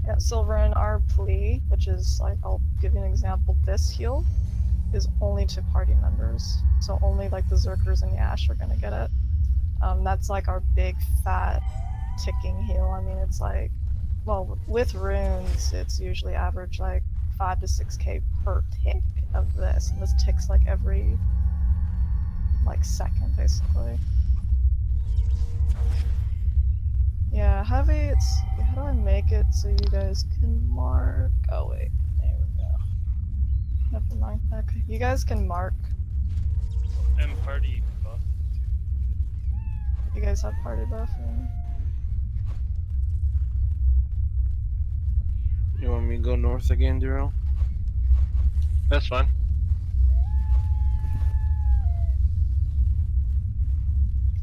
Yeah, Silver in our plea, which is like, I'll give you an example. This heal is only to party members, so only like the Zerkers and Yash are gonna get it. That's like our big fat ticking heal. I mean, it's like, well, with runes, it's usually average like 5 to 6k per tick of this, and this ticks like every like second, basically. Yeah, heavy, it's, how do I make it so you guys can mark? Oh wait, there we go. Never mind, okay. You guys can mark. And party buff. You guys have party buff? Yeah. You want me to go north again, Daryl? That's fine.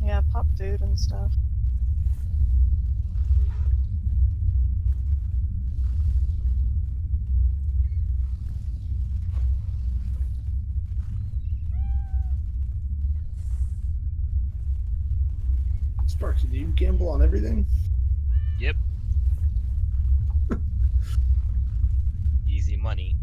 Yeah, pop food and stuff. Sparks, do you gamble on everything? Yep. Easy money.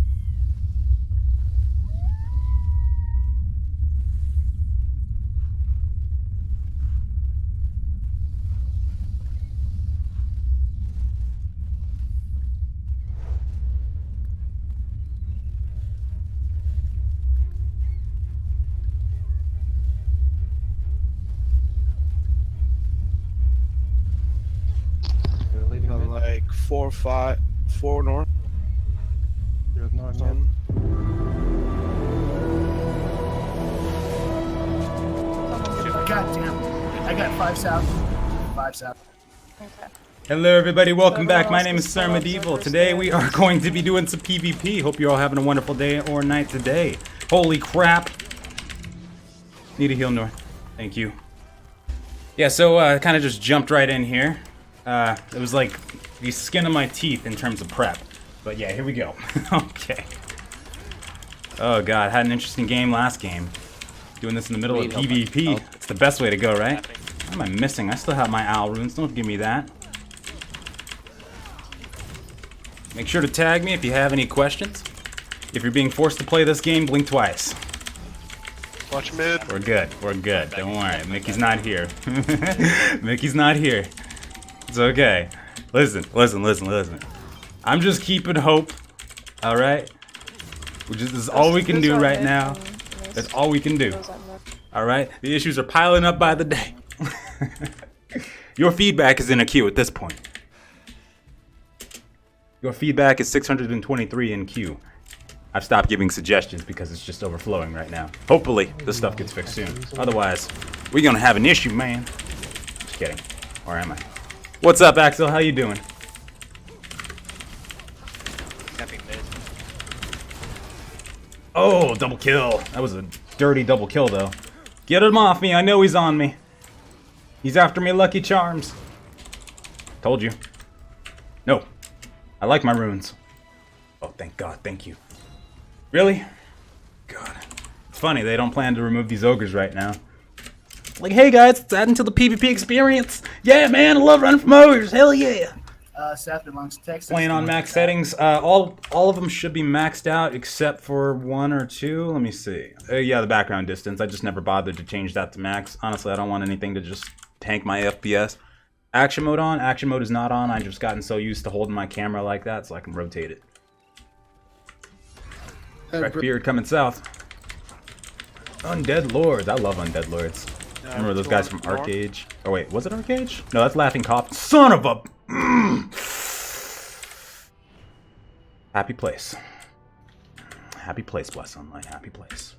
Like 4 north. You're not Something. God damn. I got 5 south. 5 south. Okay. Hello everybody, welcome Everyone back. My else name can is Sir still Medieval. observe Today first we day. are going to be doing some PvP. Hope you're all having a wonderful day or night today. Holy crap. Need a heal north. Thank you. Yeah, so I kind of just jumped right in here. It was like the skin of my teeth in terms of prep. But yeah, here we go. Okay. Oh god, had an interesting game last game. Doing this in the middle of PvP. It's the best way to go, right? What am I missing? I still have my owl runes. Don't give me that. Make sure to tag me if you have any questions. If you're being forced to play this game, blink twice. Watch mid. We're good. We're good. Don't worry. Mickey's not here. Mickey's not here. It's okay. Listen. I'm just keeping hope. Alright? This is all we can do right now. That's all we can do. Alright? The issues are piling up by the day. Your feedback is in a queue at this point. Your feedback is 623 in queue. I've stopped giving suggestions because it's just overflowing right now. Hopefully, this stuff gets fixed soon. Otherwise, we're gonna have an issue, man. Just kidding. Or am I? What's up, Axel? How you doing? Capping mid. Oh, double kill. That was a dirty double kill, though. Get him off me. I know he's on me. He's after me, Lucky Charms. Told you. No. I like my runes. Oh, thank God. Thank you. Really? God. It's funny, they don't plan to remove these ogres right now. Like, hey guys, it's adding to the PvP experience. Yeah, man, I love running from ogres. Hell yeah. South amongst Texas. Playing on max settings. All of them should be maxed out except for 1 or 2. Let me see. Yeah, the background distance. I just never bothered to change that to max. Honestly, I don't want anything to just tank my FPS. Action mode on? Action mode is not on. I've just gotten so used to holding my camera like that so I can rotate it. Beard coming south. Undead Lords. I love Undead Lords. Remember those guys from Arcage? Oh wait, was it Arcage? No, that's Laughing Cough. Son of a... Happy place. Happy place, Bless Online. Happy place.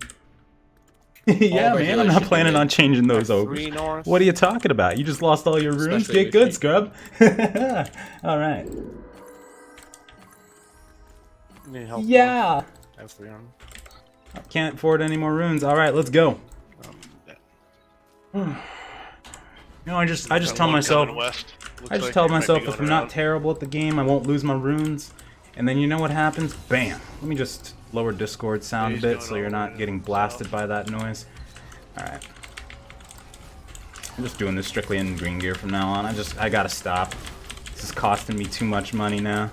Yeah, man, I'm not planning on changing those ogres. What are you talking about? You just lost all your runes? Get good, scrub. Alright. Need help? Yeah. I have 3 on. I can't afford any more runes. Alright, let's go. You know, I just tell myself, if I'm not terrible at the game, I won't lose my runes. And then you know what happens? Bam. Let me just lower Discord sound a bit so you're not getting blasted by that noise. Alright. I'm just doing this strictly in green gear from now on. I gotta stop. This is costing me too much money now.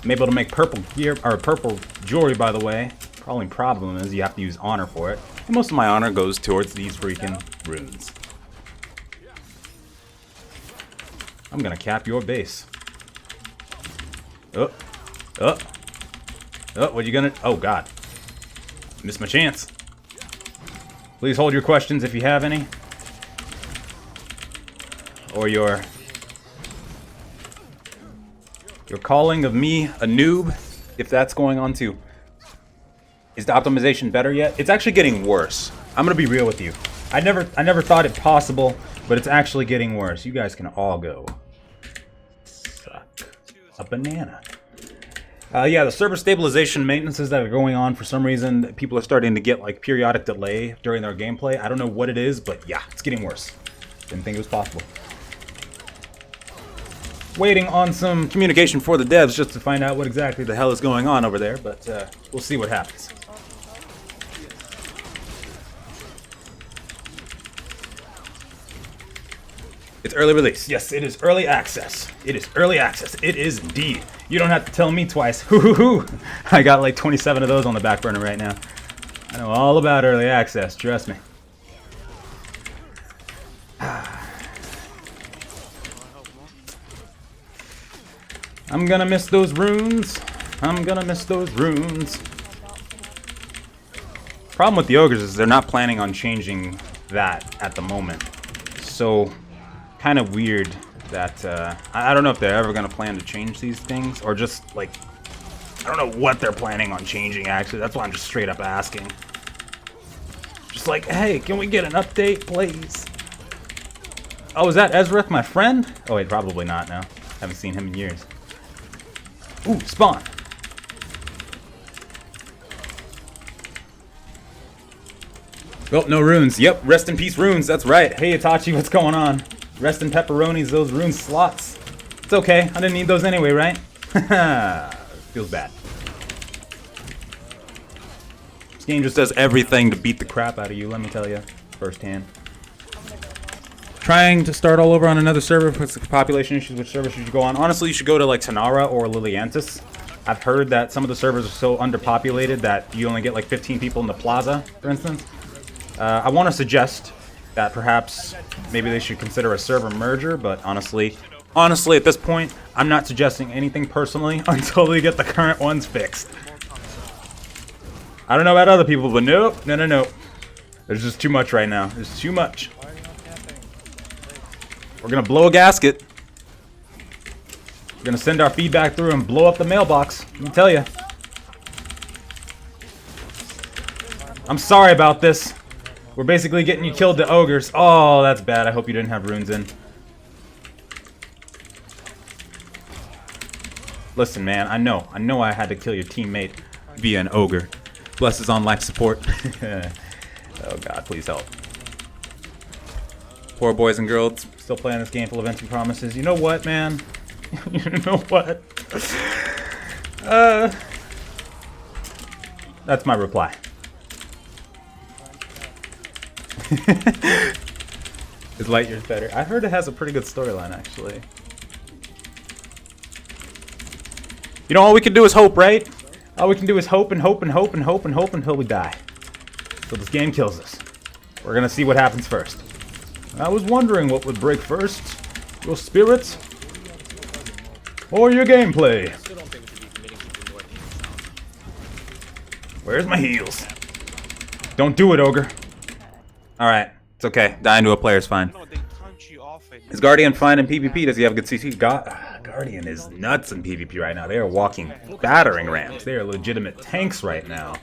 I'm able to make purple gear or purple jewelry, by the way. Only problem is you have to use honor for it. And most of my honor goes towards these freaking runes. I'm gonna cap your base. Oh, what you gonna? Oh God, missed my chance. Please hold your questions if you have any, or your calling of me a noob, if that's going on too. Is the optimization better yet? It's actually getting worse. I'm gonna be real with you. I never thought it possible, but it's actually getting worse. You guys can all go suck a banana. Yeah, the server stabilization maintenances that are going on, for some reason, people are starting to get like periodic delay during their gameplay. I don't know what it is, but yeah, it's getting worse. Didn't think it was possible. Waiting on some communication for the devs just to find out what exactly the hell is going on over there, but we'll see what happens. It's early release. Yes, it is early access. It is early access. It is indeed. You don't have to tell me twice. Hoo. I got like 27 of those on the back burner right now. I know all about early access, trust me. I'm gonna miss those runes. I'm gonna miss those runes. Problem with the ogres is they're not planning on changing that at the moment. So, kind of weird that, I don't know if they're ever gonna plan to change these things, or just, like, I don't know what they're planning on changing, actually. That's why I'm just straight up asking. Just like, hey, can we get an update, please? Oh, is that Ezrith, my friend? Oh, wait, probably not now. Haven't seen him in years. Ooh, spawn. Oh, no runes. Yep, rest in peace runes. That's right. Hey, Itachi, what's going on? Rest in pepperonis, those rune slots. It's okay. I didn't need those anyway, right? Feels bad. This game just does everything to beat the crap out of you, let me tell you. Firsthand. Trying to start all over on another server with population issues. Which server should you go on? Honestly, you should go to like Tanara or Liliantis. I've heard that some of the servers are so underpopulated that you only get like 15 people in the plaza, for instance. I want to suggest that perhaps maybe they should consider a server merger, but honestly at this point, I'm not suggesting anything personally until they get the current ones fixed. I don't know about other people, but nope, no. There's just too much right now. There's too much. We're gonna blow a gasket. We're gonna send our feedback through and blow up the mailbox. Let me tell you. I'm sorry about this. We're basically getting you killed to ogres. Oh, that's bad. I hope you didn't have runes in. Listen, man. I know I had to kill your teammate via an ogre. Bless is on life support. Oh God, please help. Poor boys and girls still playing this game full of empty promises. You know what, man? You know what? That's my reply. Is light years better? I heard it has a pretty good storyline, actually. You know, all we can do is hope, right? All we can do is hope and hope and hope and hope and hope until we die. So this game kills us. We're gonna see what happens first. I was wondering what would break first. Your spirits? Or your gameplay? Where's my heals? Don't do it, ogre. Alright, it's okay. Dying to a player is fine. Is Guardian fine in PvP? Does he have a good CC? Guardian is nuts in PvP right now. They are walking battering rams. They are legitimate tanks right now.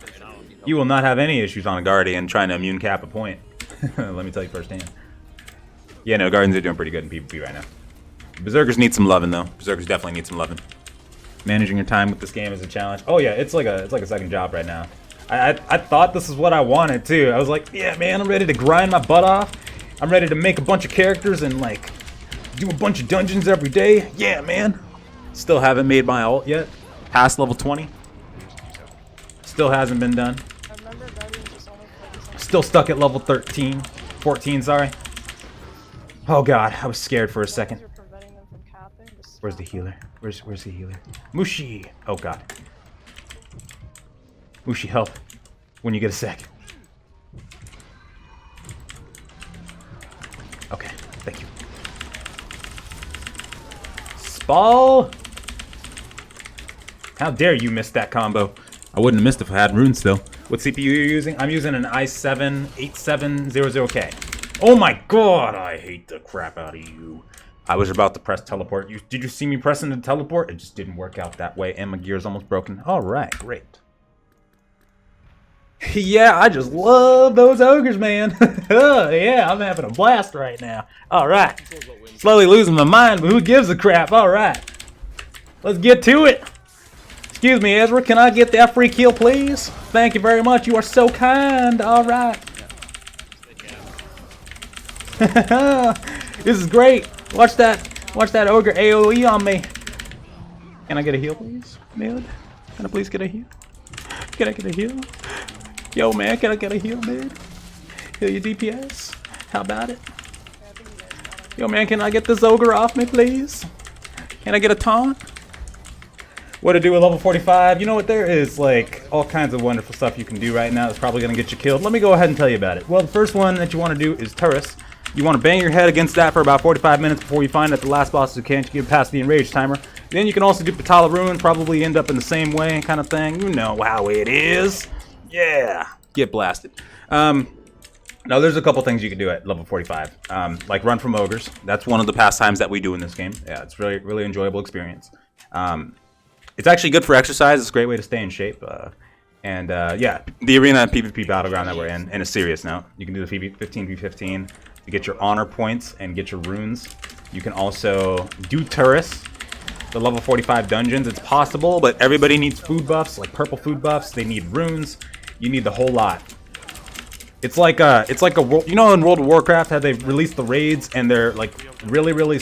You will not have any issues on a Guardian trying to immune cap a point. Let me tell you firsthand. Yeah, no, Guardians are doing pretty good in PvP right now. Berserkers need some loving, though. Berserkers definitely need some loving. Managing your time with this game is a challenge. Oh yeah, it's like a second job right now. I thought this is what I wanted too. I was like, yeah, man, I'm ready to grind my butt off. I'm ready to make a bunch of characters and like do a bunch of dungeons every day. Yeah, man. Still haven't made my ult yet. Past level 20. Still hasn't been done. Still stuck at level 13. 14, sorry. Oh god, I was scared for a second. trapping. Just Where's the trap healer? Where's the healer? Mushi! Oh god. Mushi, help. When you get a sec. Okay, thank you. Spall! How dare you miss that combo? I wouldn't have missed if I had runes still. What CPU are you using? I'm using an i7-8700K. Oh my god, I hate the crap out of you. I was about to press teleport. Did you see me pressing the teleport? It just didn't work out that way, and my gear's almost broken. Alright, great. Yeah, I just love those ogres, man. Yeah, I'm having a blast right now. Alright. Slowly losing my mind, but who gives a crap? Alright. Let's get to it. Excuse me, Ezra, can I get that free kill, please? Thank you very much. You are so kind. Alright. This is great. Watch that ogre AoE on me. Can I get a heal, please? Mid? Can I please get a heal? Can I get a heal? Yo, man, can I get a heal, mid? Heal your DPS? How about it? Yo, man, can I get this ogre off me, please? Can I get a taunt? What to do with level 45? You know what? There is, like, all kinds of wonderful stuff you can do right now that's probably going to get you killed. Let me go ahead and tell you about it. Well, the first one that you want to do is Turris. You want to bang your head against that for about 45 minutes before you find that the last boss who can't get past the enrage timer. Then you can also do Patala Ruin, probably end up in the same way kind of thing. You know how it is. Yeah. Get blasted. Now, there's a couple things you can do at level 45. Like run from ogres. That's one of the pastimes that we do in this game. Yeah, it's really, really enjoyable experience. It's actually good for exercise. It's a great way to stay in shape. Yeah, the arena and PvP battleground that we're in a serious note. You can do the 15v15 to get your honor points and get your runes. You can also do Turris, the level 45 dungeons. It's possible, but everybody needs food buffs, like purple food buffs. They need runes. You need the whole lot. It's like a you know, in World of Warcraft how they release the raids and they're like really, really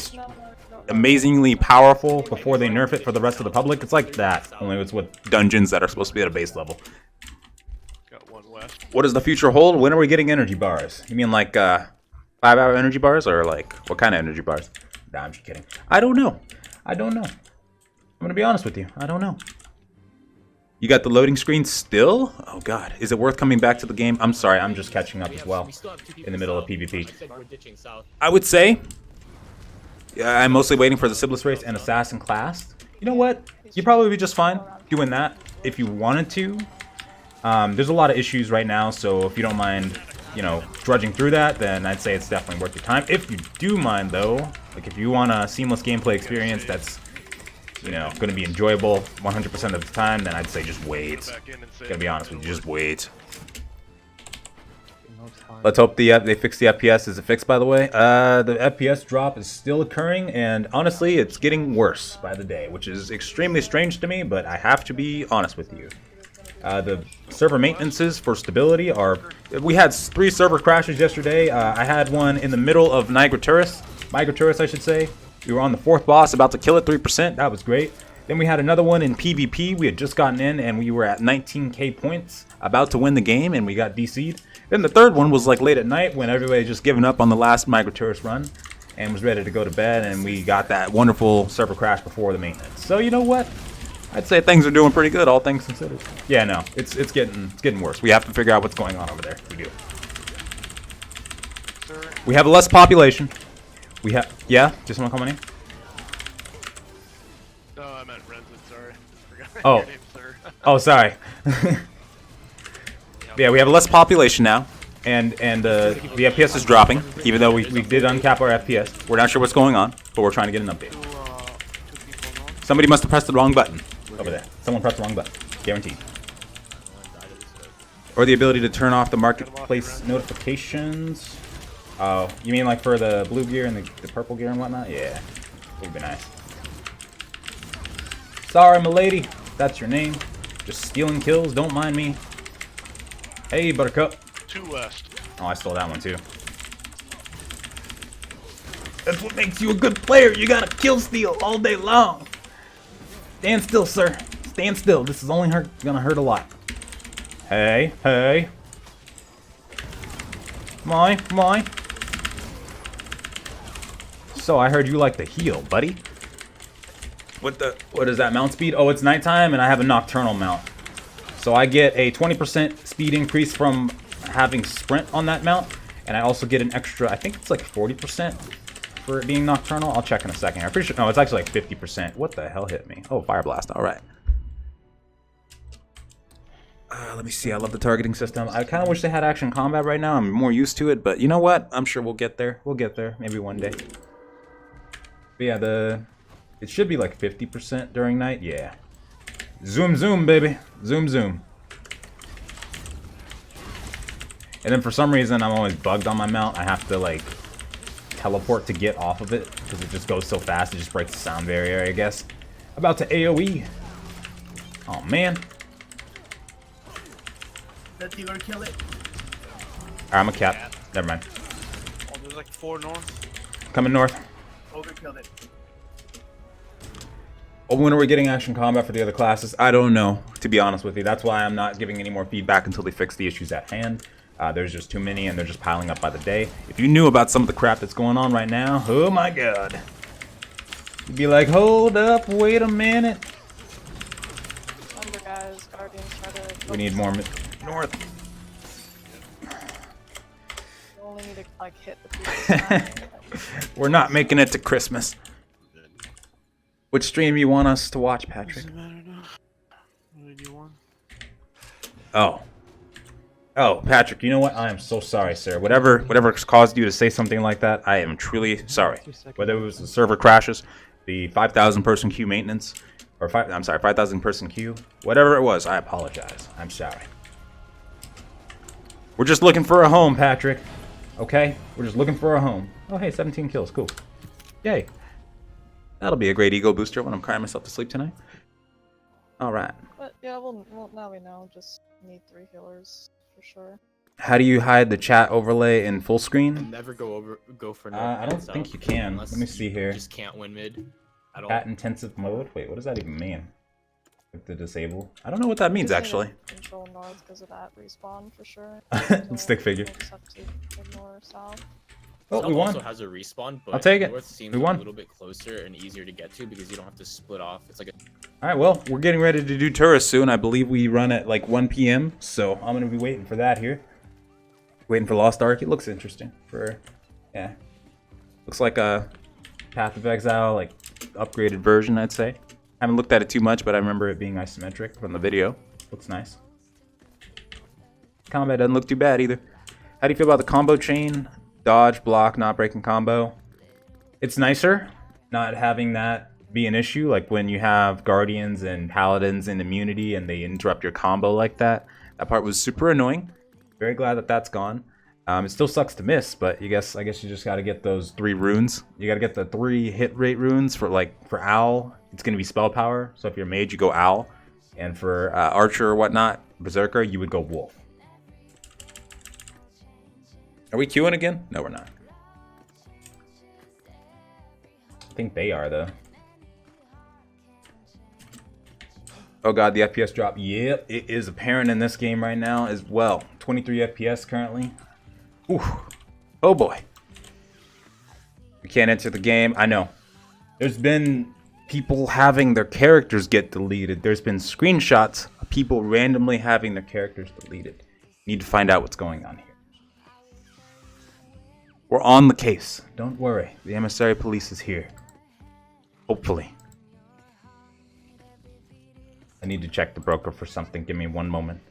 amazingly powerful before they nerf it for the rest of the public. It's like that, only it's with dungeons that are supposed to be at a base level. Got one west. What does the future hold? When are we getting energy bars? You mean like 5-hour energy bars, or like what kind of energy bars? Nah, I'm just kidding. I don't know. I'm gonna be honest with you. I don't know. You got the loading screen still? Oh god, is it worth coming back to the game? I'm sorry, I'm just catching up as well in the middle of PvP. I would say, yeah, I'm mostly waiting for the Sibless race and Assassin class. You know what? You'd probably be just fine doing that if you wanted to. There's a lot of issues right now, so if you don't mind, you know, drudging through that, then I'd say it's definitely worth your time. If you do mind, though, like if you want a seamless gameplay experience that's, you know, going to be enjoyable 100% of the time, then I'd say just wait. Gotta be honest with you, just wait. Let's hope they fix the FPS. Is it fixed, by the way? The FPS drop is still occurring, and honestly, it's getting worse by the day, which is extremely strange to me, but I have to be honest with you. The server maintenances for stability are... We had 3 server crashes yesterday. I had one in the middle of Migra Turris, I should say. We were on the 4th boss, about to kill it, 3%. That was great. Then we had another one in PvP. We had just gotten in, and we were at 19k points, about to win the game, and we got DC'd. Then the 3rd one was like late at night when everybody just given up on the last Migra Turris run and was ready to go to bed, and we got that wonderful server crash before the maintenance. So you know what? I'd say things are doing pretty good, all things considered. Yeah, no, it's getting worse. We have to figure out what's going on over there. We do. We have less population. We have, yeah, just someone coming in? No, I meant Renton, sorry. Forgot Oh. your name, sir. Oh, sorry. Yeah, we have less population now, and the FPS is dropping, even though we did uncap our FPS. We're not sure what's going on, but we're trying to get an update. Somebody must have pressed the wrong button over there. Someone pressed the wrong button. Guaranteed. Or the ability to turn off the marketplace notifications. Oh, you mean like for the blue gear and the purple gear and whatnot? Yeah, would be nice. Sorry, milady. That's your name. Just stealing kills. Don't mind me. Hey, Buttercup. 2 west. Oh, I stole that one too. That's what makes you a good player. You gotta kill steal all day long. Stand still, sir. Stand still. This is only gonna hurt a lot. Hey, hey. Come on, come on. So I heard you like to heal, buddy. What is that mount speed? Oh, it's nighttime, and I have a nocturnal mount. So I get a 20% speed increase from having sprint on that mount, and I also get an extra, I think it's like 40% for it being nocturnal. I'll check in a second. I'm pretty sure, no, it's actually like 50%. What the hell hit me? Oh, Fire Blast, all right. Let me see, I love the targeting system. I kind of wish they had action combat right now. I'm more used to it, but you know what? I'm sure we'll get there. We'll get there, maybe one day. But yeah, it should be like 50% during night, yeah. Zoom, zoom, baby. Zoom, zoom. And then for some reason, I'm always bugged on my mount. I have to, like, teleport to get off of it, because it just goes so fast, it just breaks the sound barrier, I guess. About to AoE. Oh, man. That thing gonna kill it. Alright, I'm a cap. Never mind. Oh, there's like 4 north. Coming north. Ogre killed it. Oh, when are we getting action combat for the other classes? I don't know, to be honest with you. That's why I'm not giving any more feedback until they fix the issues at hand. There's just too many, and they're just piling up by the day. If you knew about some of the crap that's going on right now, oh my god. You'd be like, hold up, wait a minute. Under guys, guardians try to. We need more north. You only need to like hit the people. We're not making it to Christmas. Which stream you want us to watch, Patrick? Doesn't matter now. What do you want? Oh. Oh, Patrick, you know what? I am so sorry, sir. Whatever caused you to say something like that, I am truly sorry. Whether it was the server crashes, the 5,000 person queue maintenance, or 5,000 person queue, whatever it was, I apologize. I'm sorry. We're just looking for a home, Patrick. Okay? We're just looking for a home. Oh, hey, 17 kills. Cool. Yay. That'll be a great ego booster when I'm crying myself to sleep tonight. Alright. But yeah, well, now we know. Just need 3 healers for sure. How do you hide the chat overlay in full screen? Never go for no. I don't think you can. Let me see here. You just can't win mid at all. Chat intensive mode? Wait, what does that even mean? Like the disable? I don't know what that means, actually. Control north because of that respawn for sure. Stick figure. We'll just have to ignore south. Oh, South we won. also has a respawn, but I'll take it. North seems We won. a little bit closer and easier to get to because you don't have to split off. It's like a Alright, well, we're getting ready to do tourists soon. I believe we run at like 1 p.m. So I'm going to be waiting for that here. Waiting for Lost Ark. It looks interesting. Yeah. Looks like a Path of Exile, like upgraded version, I'd say. Haven't looked at it too much, but I remember it being isometric from the video. Looks nice. Combat doesn't look too bad either. How do you feel about the combo chain? Dodge, block, not breaking combo. It's nicer not having that be an issue, like when you have Guardians and Paladins in immunity and they interrupt your combo like that. That part was super annoying. Very glad that that's gone. It still sucks to miss, but I guess you just got to get those 3 runes. You got to get the 3 hit rate runes for Owl. It's going to be spell power. So if you're mage, you go Owl. And for Archer or whatnot, Berserker, you would go Wolf. Are we queuing again? No, we're not. I think they are, though. Oh god, the FPS drop. Yep, it is apparent in this game right now as well. 23 FPS currently. Ooh. Oh boy. We can't enter the game. I know. There's been people having their characters get deleted. There's been screenshots of people randomly having their characters deleted. Need to find out what's going on here. We're on the case. Don't worry. The Emissary police is here. Hopefully. I need to check the broker for something. Give me one moment.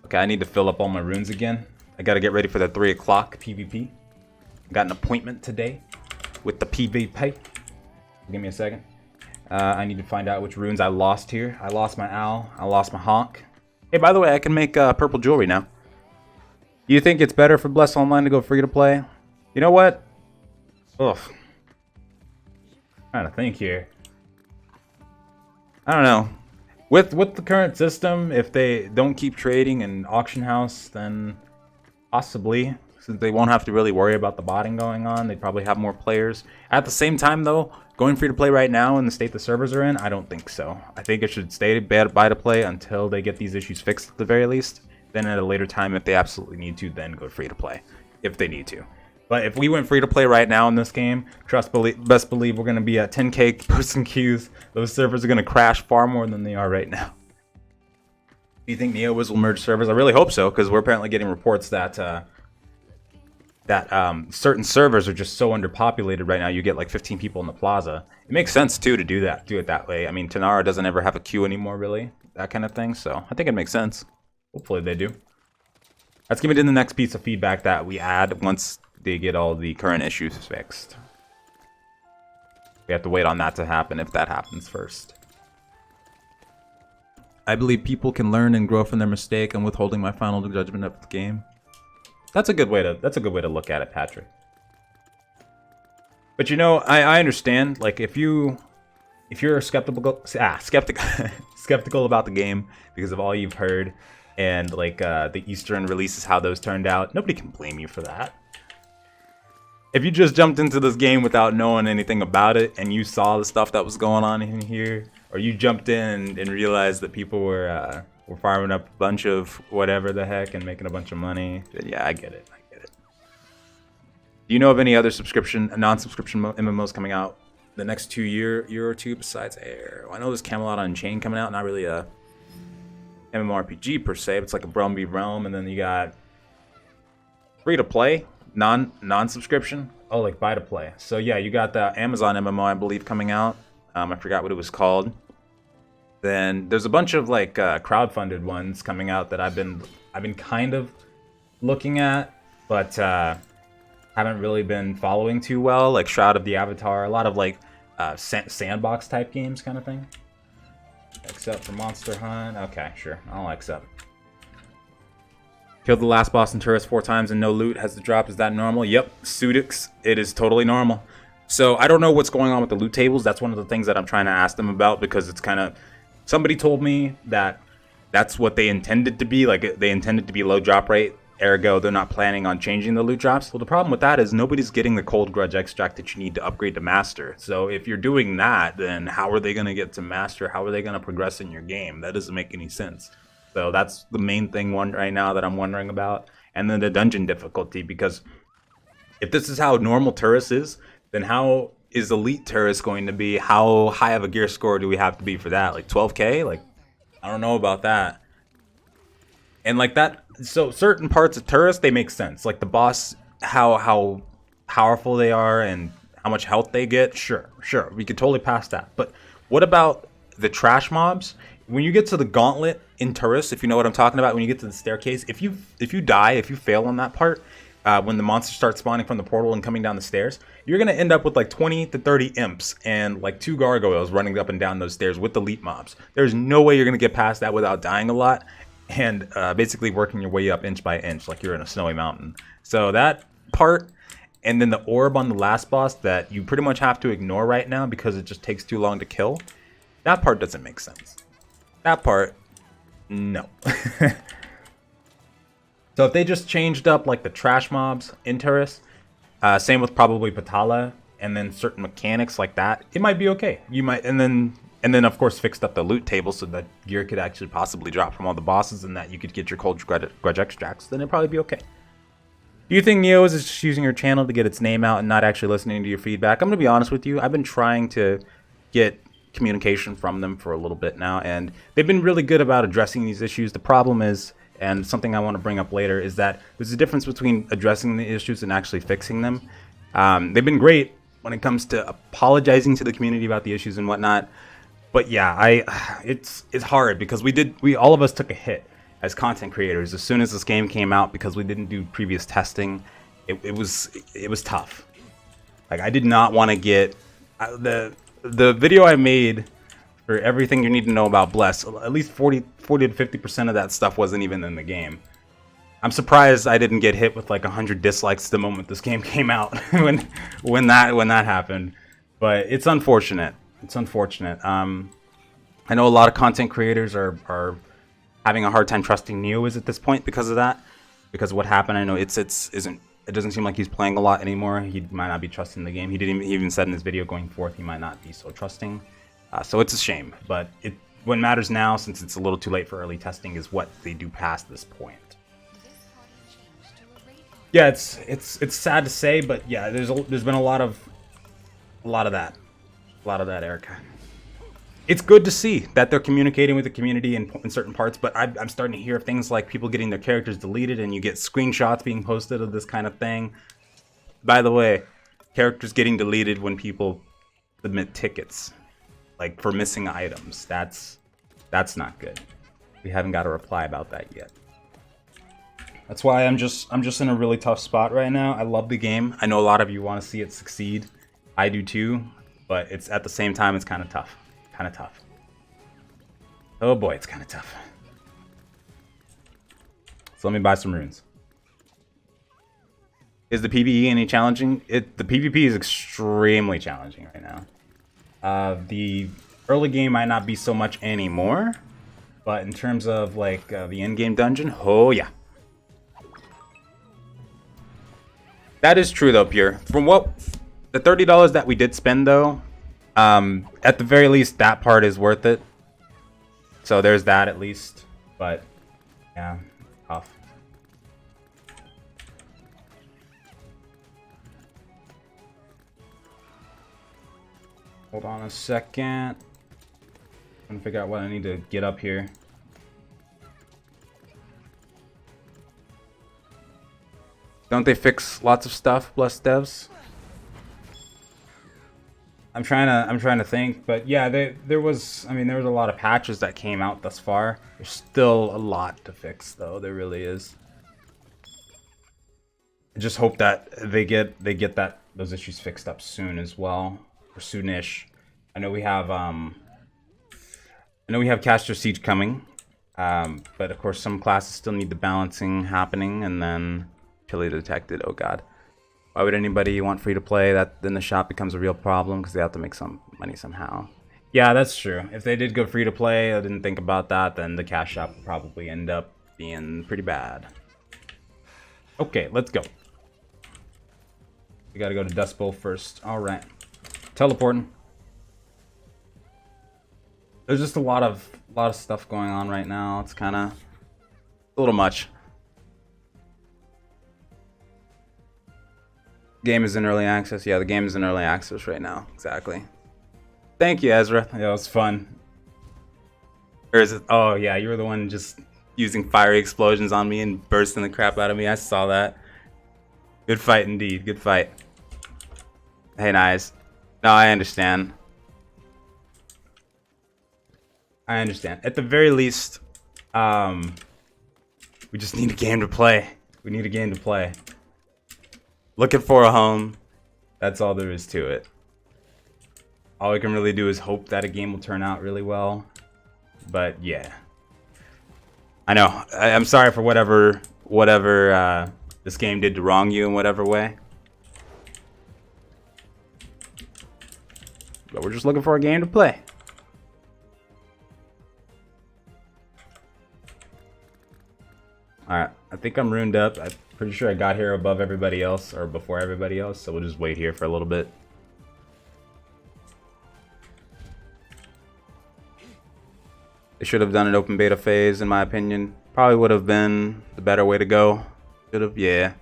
Okay, I need to fill up all my runes again. I gotta get ready for that 3 o'clock PvP. I got an appointment today with the PvP. Give me a second. I need to find out which runes I lost here. I lost my Owl. I lost my Hawk. Hey, by the way, I can make purple jewelry now. You think it's better for Bless Online to go free to play? You know what? Ugh. Trying to think here. I don't know. With the current system, if they don't keep trading in auction house, then possibly, since they won't have to really worry about the botting going on, they'd probably have more players. At the same time, though, going free to play right now in the state the servers are in, I don't think so. I think it should stay buy to play until they get these issues fixed at the very least. Then at a later time, if they absolutely need to, then go free to play, if they need to. But if we went free to play right now in this game, best believe we're going to be at 10k person queues. Those servers are going to crash far more than they are right now. Do you think NeoWiz will merge servers? I really hope so, because we're apparently getting reports that certain servers are just so underpopulated right now. You get like 15 people in the plaza. It makes sense too to do it that way. I mean, Tanara doesn't ever have a queue anymore, really, that kind of thing. So I think it makes sense. Hopefully they do. Let's get into the next piece of feedback that we add once they get all the current issues fixed. We have to wait on that to happen if that happens first. I believe people can learn and grow from their mistake. I'm withholding my final judgment of the game. That's a good way to look at it, Patrick. But you know, I understand. Like if you're skeptical about the game because of all you've heard and like the Eastern releases, how those turned out, nobody can blame you for that. If you just jumped into this game without knowing anything about it and you saw the stuff that was going on in here, or you jumped in and realized that people were farming up a bunch of whatever the heck and making a bunch of money, then yeah, I get it. Do you know of any other non-subscription MMOs coming out the next year or two besides Air? Well, I know there's Camelot Unchained coming out, not really a MMORPG per se, but it's like a Realm v Realm, and then you got free to play. Non-subscription? Oh, like buy to play. So yeah, you got the Amazon MMO, I believe, coming out. I forgot what it was called. Then there's a bunch of like crowdfunded ones coming out that I've been kind of looking at, but haven't really been following too well. Like Shroud of the Avatar, a lot of like sandbox type games kind of thing. Except for Monster Hunt. Okay, sure, I'll accept. Killed the last boss in Turris 4 times and no loot has the drop. Is that normal? Yep, Sudix, it is totally normal. So I don't know what's going on with the loot tables. That's one of the things that I'm trying to ask them about, because it's kind of, somebody told me that that's what they intended to be. Like they intended to be low drop rate. Ergo, they're not planning on changing the loot drops. Well, the problem with that is nobody's getting the Cold Grudge extract that you need to upgrade to Master. So if you're doing that, then how are they going to get to Master? How are they going to progress in your game? That doesn't make any sense. So that's the main thing right now that I'm wondering about. And then the dungeon difficulty, because if this is how normal Turris is, then how is Elite Turris going to be? How high of a gear score do we have to be for that? Like 12k? Like, I don't know about that. And like that, so certain parts of Turris, they make sense. Like the boss, how powerful they are and how much health they get. Sure, we could totally pass that. But what about the trash mobs? When you get to the gauntlet in Turris, if you know what I'm talking about, when you get to the staircase, if you fail on that part, when the monsters start spawning from the portal and coming down the stairs, you're going to end up with like 20 to 30 imps and like 2 gargoyles running up and down those stairs with elite mobs. There's no way you're going to get past that without dying a lot and basically working your way up inch by inch like you're in a snowy mountain. So that part, and then the orb on the last boss that you pretty much have to ignore right now because it just takes too long to kill, that part doesn't make sense. That part, no. So if they just changed up like the trash mobs in Turris, same with probably Patala, and then certain mechanics like that, it might be okay. You might, and then of course fixed up the loot table so that gear could actually possibly drop from all the bosses and that you could get your Cold Grudge extracts, then it'd probably be okay. Do you think Neo is just using your channel to get its name out and not actually listening to your feedback? I'm going to be honest with you. I've been trying to get communication from them for a little bit now, and they've been really good about addressing these issues. The problem is, and something I want to bring up later, is that there's a difference between addressing the issues and actually fixing them. They've been great when it comes to apologizing to the community about the issues and whatnot. But yeah, it's hard because we all of us took a hit as content creators as soon as this game came out because we didn't do previous testing. It was tough. Like I did not want to get the video I made for everything you need to know about Bless. At least 40 to 50% of that stuff wasn't even in the game. I'm surprised I didn't get hit with like 100 dislikes the moment this game came out when that happened. But it's unfortunate. It's unfortunate. I know a lot of content creators are having a hard time trusting NeoWiz at this point because of that. Because of what happened. I know it doesn't seem like he's playing a lot anymore. He might not be trusting the game. He even said in his video going forth he might not be so trusting. So it's a shame. But what matters now, since it's a little too late for early testing, is what they do past this point. Yeah, it's sad to say, but yeah, there's been a lot of that, Erica. It's good to see that they're communicating with the community in certain parts, but I'm starting to hear things like people getting their characters deleted, and you get screenshots being posted of this kind of thing. By the way, characters getting deleted when people submit tickets, like for missing items. That's not good. We haven't got a reply about that yet. That's why I'm just in a really tough spot right now. I love the game. I know a lot of you want to see it succeed. I do too, but it's at the same time it's kind of tough. Oh boy, it's kind of tough. So let me buy some runes. Is the PvE any challenging? The PvP is extremely challenging right now. The early game might not be so much anymore, but in terms of like the end game dungeon, oh yeah. That is true though, Pure. From what the $30 that we did spend though, at the very least that part is worth it. So there's that at least, but yeah, tough. Hold on a second. I'm trying to figure out what I need to get up here. Don't they fix lots of stuff, bless devs? I'm trying to think, but yeah, there was a lot of patches that came out thus far. There's still a lot to fix though, there really is. I just hope that they get those issues fixed up soon as well, or soonish. I know we have Caster Siege coming, but of course some classes still need the balancing happening, and then Chili Detected. Oh god. Why would anybody want free to play? That then the shop becomes a real problem because they have to make some money somehow. Yeah, that's true. If they did go free to play, I didn't think about that, then the cash shop would probably end up being pretty bad. Okay, let's go. We gotta go to Dust Bowl first. Alright. Teleporting. There's just a lot of stuff going on right now. It's kinda a little much. Game is in early access. Yeah, the game is in early access right now. Exactly. Thank you, Ezra. Yeah, it was fun. Or is it? Oh, yeah, you were the one just using fiery explosions on me and bursting the crap out of me. I saw that. Good fight indeed. Good fight. Hey, nice. No, I understand. I understand. At the very least, we just need a game to play. We need a game to play. Looking for a home. That's all there is to it. All we can really do is hope that a game will turn out really well. But yeah. I know. I'm sorry for whatever this game did to wrong you in whatever way. But we're just looking for a game to play. Alright, I think I'm ruined up. I'm pretty sure I got here above everybody else, or before everybody else, so we'll just wait here for a little bit. They should have done an open beta phase, in my opinion. Probably would have been the better way to go. Should have, yeah.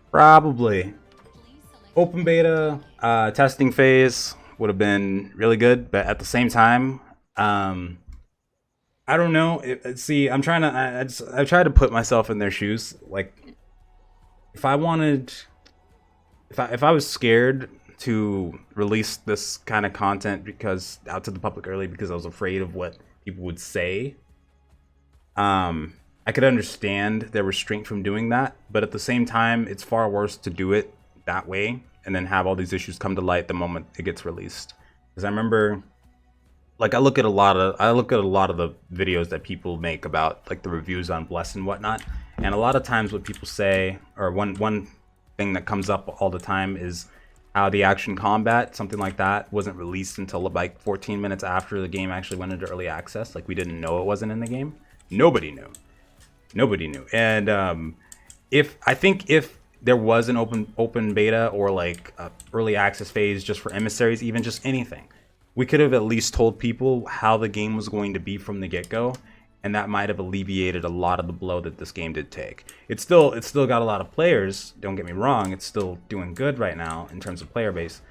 Probably. Open beta testing phase would have been really good, but at the same time, I don't know. See, I'm trying to. I try to put myself in their shoes. Like, if I wanted, if I was scared to release this kind of content because out to the public early because I was afraid of what people would say, I could understand their restraint from doing that. But at the same time, it's far worse to do it that way and then have all these issues come to light the moment it gets released. Because I remember. Like I look at a lot of the videos that people make about like the reviews on Bless and whatnot, and a lot of times what people say, or one thing that comes up all the time is how the action combat, something like that, wasn't released until like 14 minutes after the game actually went into early access. Like we didn't know it wasn't in the game. Nobody knew. And if there was an open beta or like a early access phase just for emissaries, even just anything, we could have at least told people how the game was going to be from the get-go, and that might have alleviated a lot of the blow that this game did take. It's still got a lot of players, don't get me wrong, it's still doing good right now in terms of player base,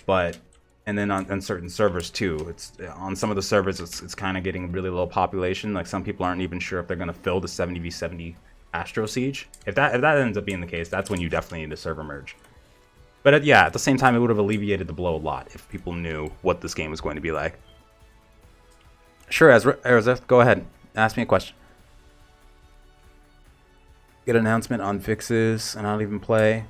but and then on certain servers too, it's on some of the servers it's kind of getting really low population. Like some people aren't even sure if they're going to fill the 70v70 Astro Siege. If that ends up being the case, that's when you definitely need a server merge. But yeah, at the same time, it would have alleviated the blow a lot if people knew what this game was going to be like. Sure, Ezra, go ahead. Ask me a question. Get an announcement on fixes and not even play.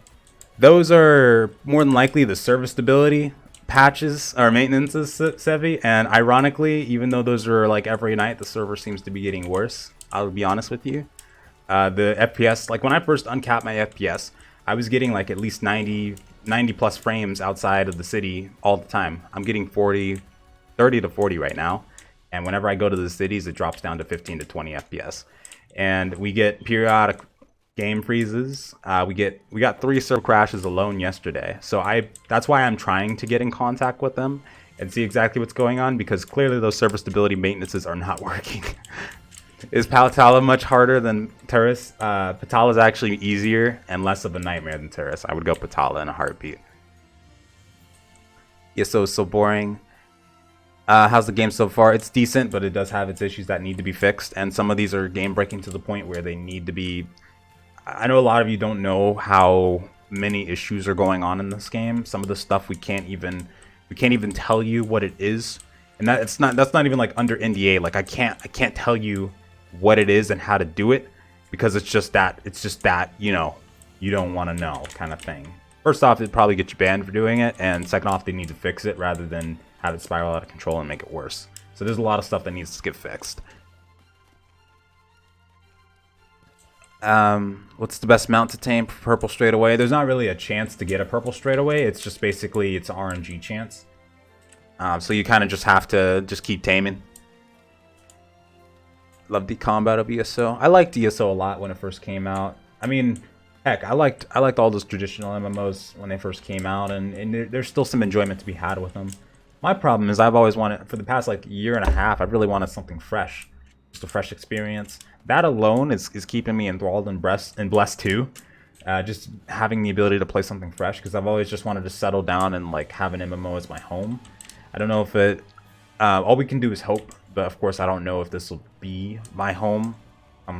Those are more than likely the server stability patches or maintenance is Sevi, and ironically, even though those are like every night, the server seems to be getting worse. I'll be honest with you. The FPS, like when I first uncapped my FPS, I was getting like at least 90 plus frames outside of the city all the time. I'm getting 30 to 40 right now, and whenever I go to the cities, it drops down to 15 to 20 FPS. And we get periodic game freezes. We got 3 server crashes alone yesterday. So that's why I'm trying to get in contact with them and see exactly what's going on, because clearly those server stability maintenances are not working. Is Patala much harder than Turris? Patala is actually easier and less of a nightmare than Turris. I would go Patala in a heartbeat. Yeah, so boring. How's the game so far? It's decent, but it does have its issues that need to be fixed, and some of these are game breaking to the point where they need to be. I know a lot of you don't know how many issues are going on in this game. Some of the stuff we can't even tell you what it is, and that's not even like under NDA. Like I can't tell you what it is and how to do it, because it's just that you know, you don't want to know kind of thing. First off, it'd probably get you banned for doing it, and second off, they need to fix it rather than have it spiral out of control and make it worse. So there's a lot of stuff that needs to get fixed. What's the best mount to tame for purple straight away? There's not really a chance to get a purple straight away. It's just basically it's RNG chance. So you kind of just have to just keep taming. Love the combat of ESO. I liked ESO a lot when it first came out. I mean, heck, I liked all those traditional MMOs when they first came out, and there's still some enjoyment to be had with them. My problem is I've always wanted, for the past like year and a half, I've really wanted something fresh, just a fresh experience. That alone is keeping me enthralled and blessed too. Just having the ability to play something fresh, because I've always just wanted to settle down and like have an MMO as my home. I don't know if it. All we can do is hope, but of course I don't know if this will be my home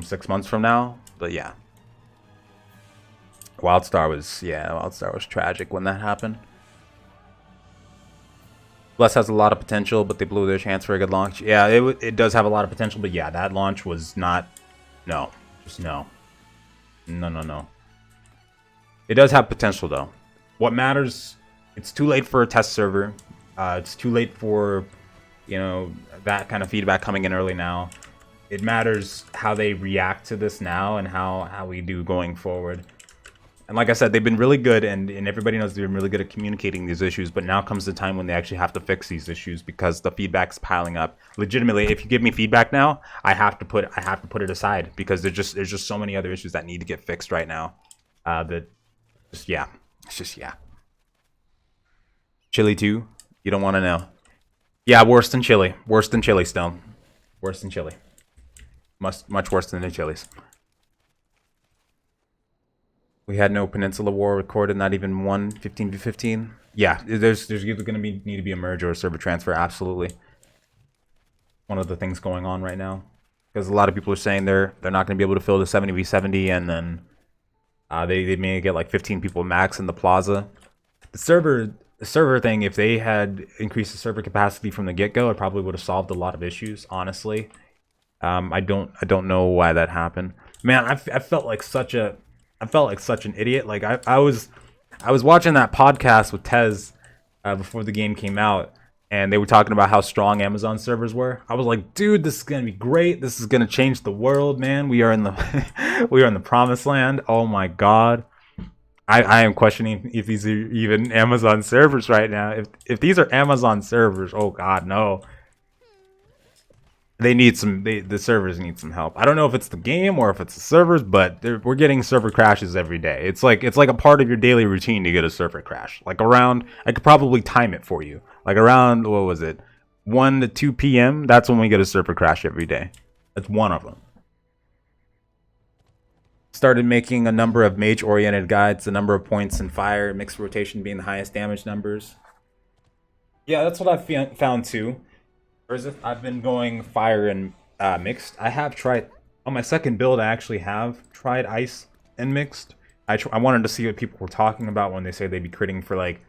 6 months from now. But yeah, Wildstar was tragic when that happened. Bless has a lot of potential, but they blew their chance for a good launch. Yeah, it does have a lot of potential, but yeah, that launch was not. No, just no. No. It does have potential though. What matters? It's too late for a test server. It's too late for, you know, that kind of feedback coming in early now. It matters how they react to this now and how we do going forward. And like I said, they've been really good, and everybody knows they've been really good at communicating these issues, but now comes the time when they actually have to fix these issues because the feedback's piling up. Legitimately, if you give me feedback now, I have to put it aside, because there's just so many other issues that need to get fixed right now. It's just Chile 2, you don't want to know. Yeah, worse than Chile. Worse than Chile, Stone. Worse than Chile. Much worse than the Chiles. We had no Peninsula War recorded, not even one 15v15. Yeah, there's either going to need to be a merge or a server transfer, absolutely. One of the things going on right now. Because a lot of people are saying they're not going to be able to fill the 70v70, and then they may get like 15 people max in the plaza. The server thing, if they had increased the server capacity from the get-go, it probably would have solved a lot of issues, honestly. I don't know why that happened. Man, I felt like such an idiot. Like I was watching that podcast with Tez before the game came out, and they were talking about how strong Amazon servers were. I was like, dude, this is gonna be great. This is gonna change the world, man. We are in the promised land. Oh my god. I am questioning if these are even Amazon servers right now. If these are Amazon servers, oh god, no. They need the servers need some help. I don't know if it's the game or if it's the servers, but we're getting server crashes every day. It's like a part of your daily routine to get a server crash. Like around, I could probably time it for you. Like around, what was it, 1 to 2 p.m. That's when we get a server crash every day. That's one of them. Started making a number of mage-oriented guides, the number of points in fire, mixed rotation being the highest damage numbers. Yeah, that's what I've found too. I've been going fire and mixed. I have tried, on my second build, I actually have tried ice and mixed. I wanted to see what people were talking about when they say they'd be critting for like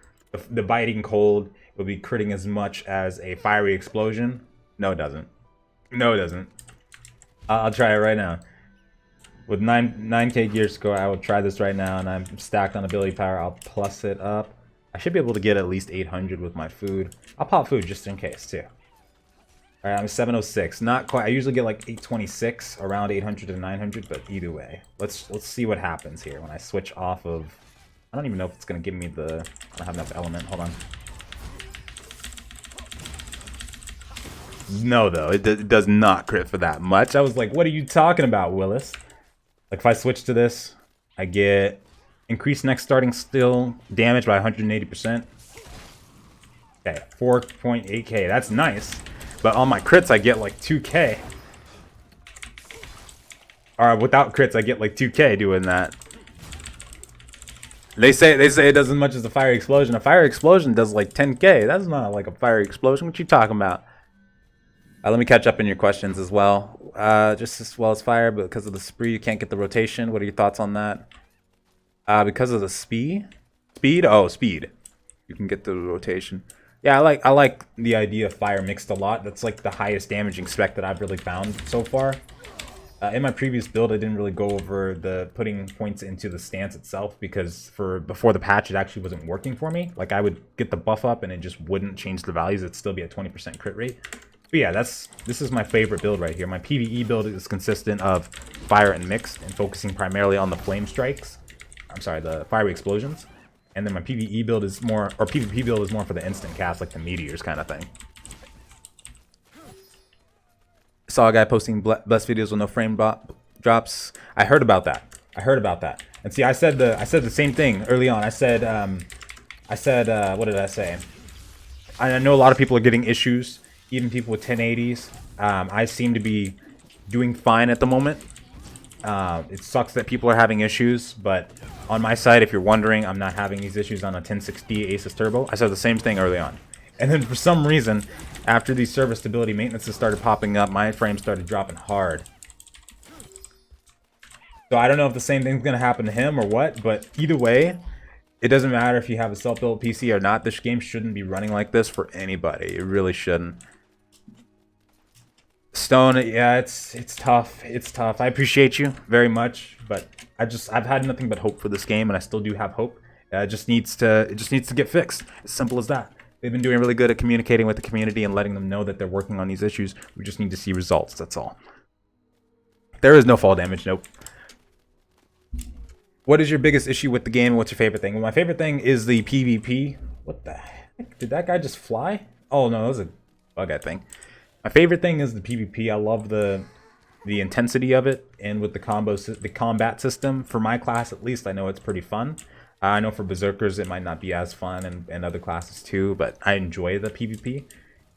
the biting cold would be critting as much as a fiery explosion. No, it doesn't. No, it doesn't. I'll try it right now. With 9k gear score, I will try this right now, and I'm stacked on ability power. I'll plus it up. I should be able to get at least 800 with my food. I'll pop food just in case too. All right, I'm 706. Not quite. I usually get like 826, around 800 to 900, but either way, let's see what happens here when I switch off of. I don't even know if it's gonna give me the. I don't have enough element. Hold on. No, though, it does not crit for that much. I was like, what are you talking about, Willis? Like if I switch to this, I get increased next starting skill damage by 180%. Okay, 4.8k. That's nice. But on my crits, I get like 2k. Alright, without crits, I get like 2k doing that. They say it does as much as a fire explosion. A fire explosion does like 10k. That's not like a fire explosion. What you talking about? Let me catch up in your questions as well. Just as well as fire, but because of the spree, you can't get the rotation. What are your thoughts on that? Because of the speed? Speed? Oh, speed. You can get the rotation. Yeah, I like the idea of fire mixed a lot. That's like the highest damaging spec that I've really found so far. In my previous build, I didn't really go over the putting points into the stance itself because before the patch, it actually wasn't working for me. Like I would get the buff up and it just wouldn't change the values. It'd still be at 20% crit rate. But yeah, this is my favorite build right here. My PvE build is consistent of fire and mixed and focusing primarily on the flame strikes. I'm sorry, the fiery explosions. And then my PvE build is more, or PvP build is more for the instant cast, like the meteors kind of thing. Saw a guy posting blessed videos with no frame drops. I heard about that. And see, I said the same thing early on. I said, what did I say? I know a lot of people are getting issues. Even people with 1080s. I seem to be doing fine at the moment. It sucks that people are having issues, but on my side, if you're wondering, I'm not having these issues on a 1060 Asus Turbo. I said the same thing early on. And then for some reason, after these server stability maintenances started popping up, my frames started dropping hard. So I don't know if the same thing's going to happen to him or what, but either way, it doesn't matter if you have a self-built PC or not. This game shouldn't be running like this for anybody. It really shouldn't. Stone, yeah, it's tough. It's tough. I appreciate you very much, but I've had nothing but hope for this game, and I still do have hope. It just needs to get fixed. As simple as that. They've been doing really good at communicating with the community and letting them know that they're working on these issues. We just need to see results. That's all. There is no fall damage. Nope. What is your biggest issue with the game? What's your favorite thing? Well, my favorite thing is the PvP. What the heck? Did that guy just fly? Oh no, that was a bug, I think. My favorite thing is the PvP. I love the intensity of it, and with the combat system. For my class, at least, I know it's pretty fun. I know for Berserkers, it might not be as fun, and other classes too, but I enjoy the PvP.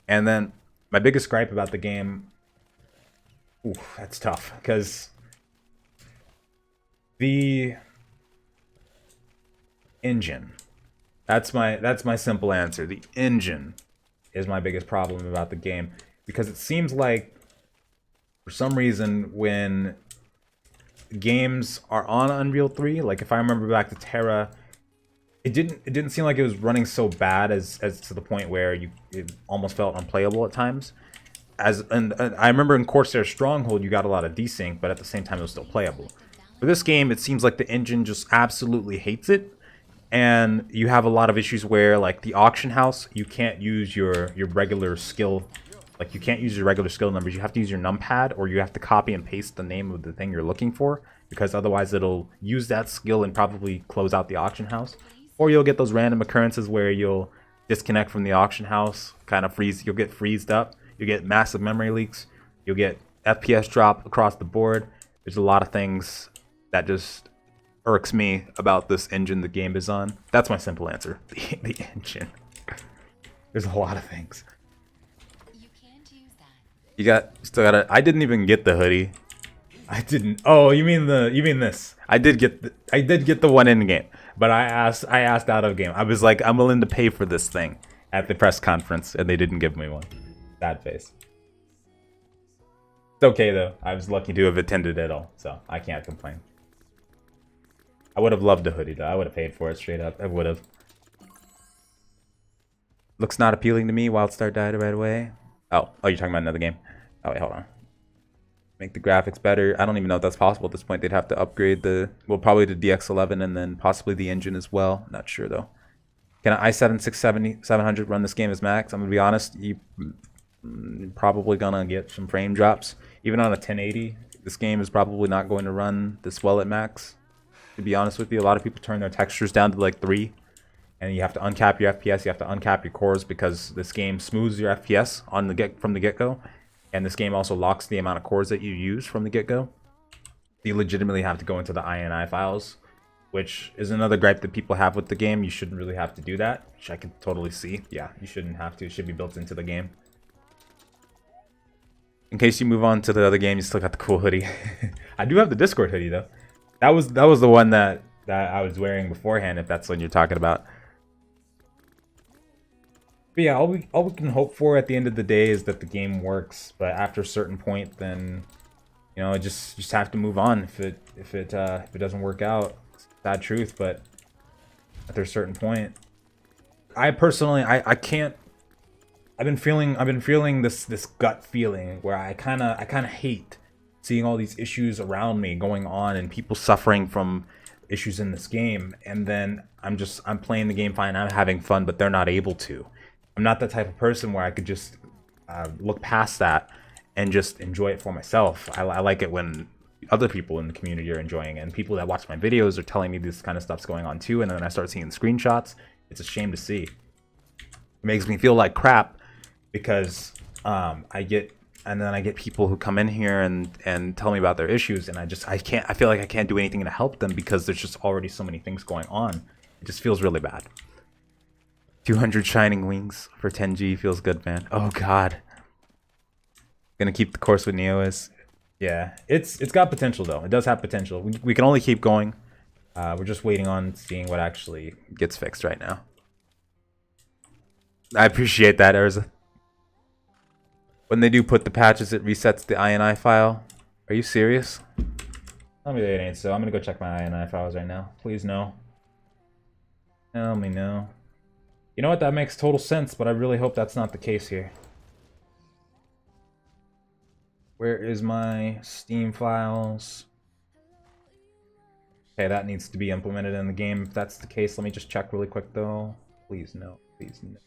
And then my biggest gripe about the game, oof, that's tough, because the engine. That's my simple answer. The engine is my biggest problem about the game. Because it seems like, for some reason, when games are on Unreal 3, like if I remember back to Terra, it didn't seem like it was running so bad as to the point where it almost felt unplayable at times. And I remember in Corsair Stronghold you got a lot of desync, but at the same time it was still playable. For this game, it seems like the engine just absolutely hates it. And you have a lot of issues where, like the auction house, you can't use your regular skill. Like, you can't use your regular skill numbers. You have to use your numpad, or you have to copy and paste the name of the thing you're looking for, because otherwise it'll use that skill and probably close out the auction house. Or you'll get those random occurrences where you'll disconnect from the auction house, kind of freeze. You'll get freezed up. You'll get massive memory leaks. You'll get FPS drop across the board. There's a lot of things that just irks me about this engine the game is on. That's my simple answer. The engine. There's a lot of things. still got it. I didn't even get the hoodie. I didn't. Oh, you mean this? I did get the one in game, but I asked out of game. I was like, I'm willing to pay for this thing at the press conference, and they didn't give me one. Sad face. It's okay though. I was lucky to have attended it all, so I can't complain. I would have loved a hoodie though. I would have paid for it straight up. I would have. Looks not appealing to me. Wildstar died right away. Oh, you're talking about another game. Oh wait, hold on. Make the graphics better. I don't even know if that's possible at this point. They'd have to upgrade probably the DX11 and then possibly the engine as well. Not sure though. Can an i7 700 run this game as max? I'm gonna be honest. You probably gonna get some frame drops. Even on a 1080, this game is probably not going to run this well at max. To be honest with you, a lot of people turn their textures down to like 3, and you have to uncap your FPS. You have to uncap your cores because this game smooths your FPS from the get-go. And this game also locks the amount of cores that you use from the get-go. You legitimately have to go into the INI files, which is another gripe that people have with the game. You shouldn't really have to do that, which I can totally see. Yeah, you shouldn't have to. It should be built into the game. In case you move on to the other game, you still got the cool hoodie. I do have the Discord hoodie though. That was the one that I was wearing beforehand, if that's what you're talking about. But yeah, all we can hope for at the end of the day is that the game works. But after a certain point, then you know, just have to move on. If it doesn't work out, it's a sad truth. But after a certain point, I personally I can't. I've been feeling this gut feeling where I kind of hate seeing all these issues around me going on and people suffering from issues in this game, and then I'm playing the game fine, I'm having fun, but they're not able to. I'm not the type of person where I could just look past that and just enjoy it for myself. I like it when other people in the community are enjoying it, and people that watch my videos are telling me this kind of stuff's going on too, and then I start seeing screenshots. It's a shame to see. It makes me feel like crap because I get people who come in here and tell me about their issues, and I feel like I can't do anything to help them because there's just already so many things going on. It just feels really bad. 200 shining wings for 10G feels good, man. Oh god. Gonna keep the course with Neo is. Yeah, it's got potential though. It does have potential. We can only keep going. We're just waiting on seeing what actually gets fixed right now. I appreciate that, Urza. When they do put the patches, it resets the INI file. Are you serious? Tell me that it ain't so. I'm gonna go check my INI files right now. Please no. Tell me no. You know what? That makes total sense, but I really hope that's not the case here. Where is my Steam files? Okay, that needs to be implemented in the game. If that's the case, let me just check really quick though. Please no. Please no.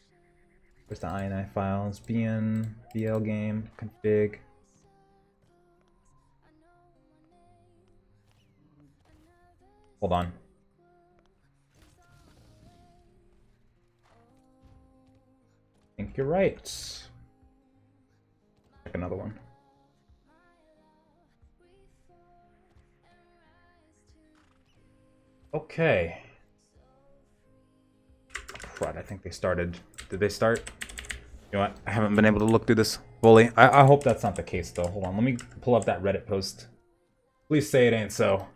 Where's the INI files? BN, BL game, config. Hold on. I think you're right. Check another one. Okay. Crud, I think they started. Did they start? You know what? I haven't been able to look through this fully. I hope that's not the case though. Hold on, let me pull up that Reddit post. Please say it ain't so.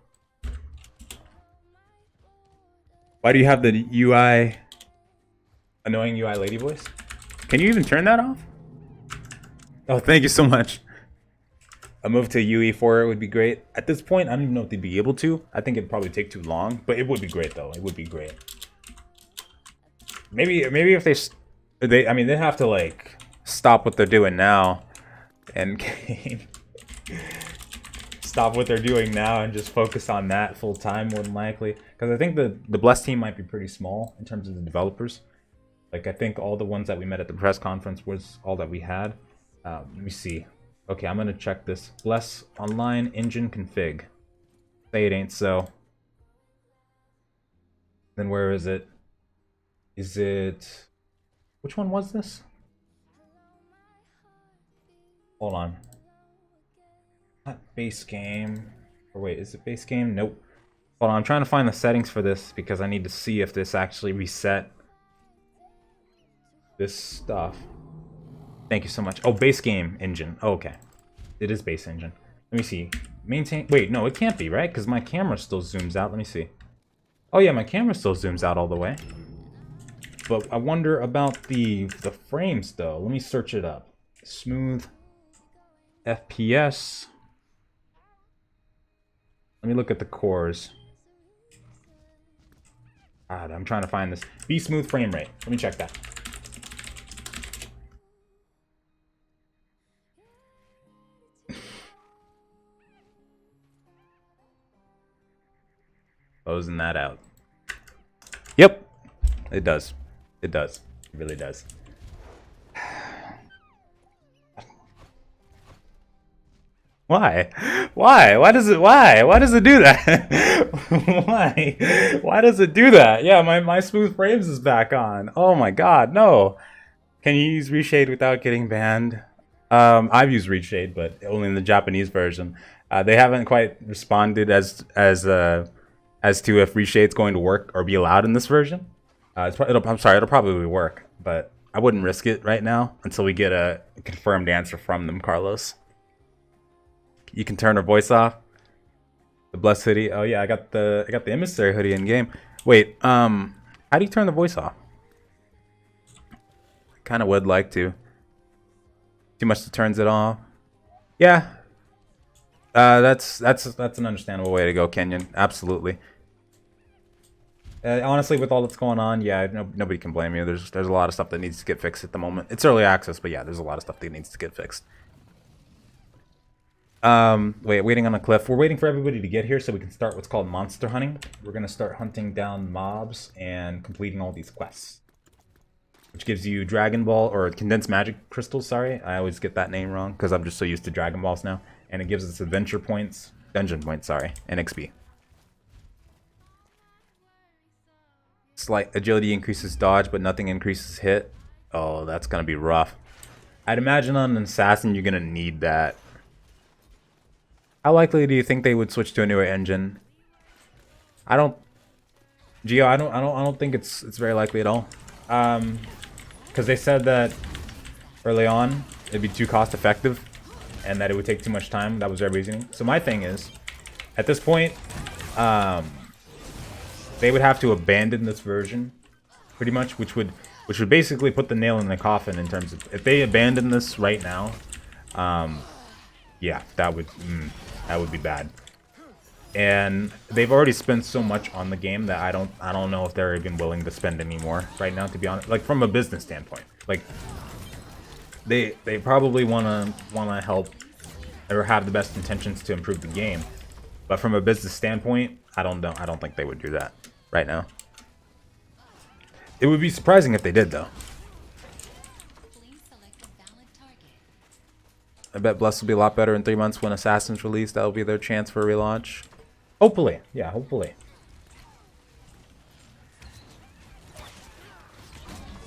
Why do you have the UI annoying UI lady voice? Can you even turn that off? Oh, thank you so much. A move to UE4 would be great. At this point, I don't even know if they'd be able to. I think it'd probably take too long, but it would be great though. It would be great. Maybe if they I mean, they have to like stop what they're doing now and stop what they're doing now and just focus on that full time more than likely. Because I think the Bless team might be pretty small in terms of the developers. Like I think all the ones that we met at the press conference was all that we had. Let me see. Okay, I'm gonna check this. Bless online engine config. Say it ain't so. Then where is it? Is it... Which one was this? Hold on. Not base game. Or wait, is it base game? Nope. Hold on, I'm trying to find the settings for this because I need to see if this actually reset this stuff. Thank you so much. Oh, base game engine. Oh, okay. It is base engine. Let me see. Maintain. Wait, no, it can't be, right? Because my camera still zooms out. Let me see. Oh, yeah, my camera still zooms out all the way. But I wonder about the frames, though. Let me search it up. Smooth FPS. Let me look at the cores. God, I'm trying to find this. Be smooth frame rate. Let me check that. Closing that out. Yep. It does. It does. It really does. Why? Why? Why does it? Why? Why does it do that? Why? Why does it do that? Yeah, my smooth frames is back on. Oh my god, no. Can you use reshade without getting banned? I've used reshade, but only in the Japanese version. They haven't quite responded as to if reshade's going to work or be allowed in this version. I'm sorry, it'll probably work, but I wouldn't risk it right now until we get a confirmed answer from them, Carlos. You can turn her voice off. The blessed hoodie. Oh yeah, I got the Emissary hoodie in game. Wait, how do you turn the voice off? Kind of would like to. Too much that turns it off. Yeah. That's an understandable way to go, Kenyon. Absolutely. Honestly, with all that's going on, yeah, nobody can blame you. There's a lot of stuff that needs to get fixed at the moment. It's early access, but yeah, there's a lot of stuff that needs to get fixed. Waiting on a cliff. We're waiting for everybody to get here so we can start what's called monster hunting. We're gonna start hunting down mobs and completing all these quests, which gives you Dragon Ball or condensed magic crystals. Sorry, I always get that name wrong because I'm just so used to Dragon Balls now. And it gives us adventure points, dungeon points, sorry, and XP. Slight agility increases dodge, but nothing increases hit. Oh, that's gonna be rough. I'd imagine on an assassin you're gonna need that. How likely do you think they would switch to a newer engine? I don't think it's very likely at all. Because they said that early on it'd be too cost effective and that it would take too much time. That was their reasoning. So my thing is, at this point, they would have to abandon this version, pretty much, which would basically put the nail in the coffin in terms of if they abandon this right now. Yeah, that would be bad. And they've already spent so much on the game that I don't know if they're even willing to spend any more right now, to be honest. Like from a business standpoint, like they probably wanna help or have the best intentions to improve the game, but from a business standpoint, I don't think they would do that right now. It would be surprising if they did, though. I bet Bless will be a lot better in 3 months when Assassin's released. That'll be their chance for a relaunch. Hopefully. Yeah, hopefully.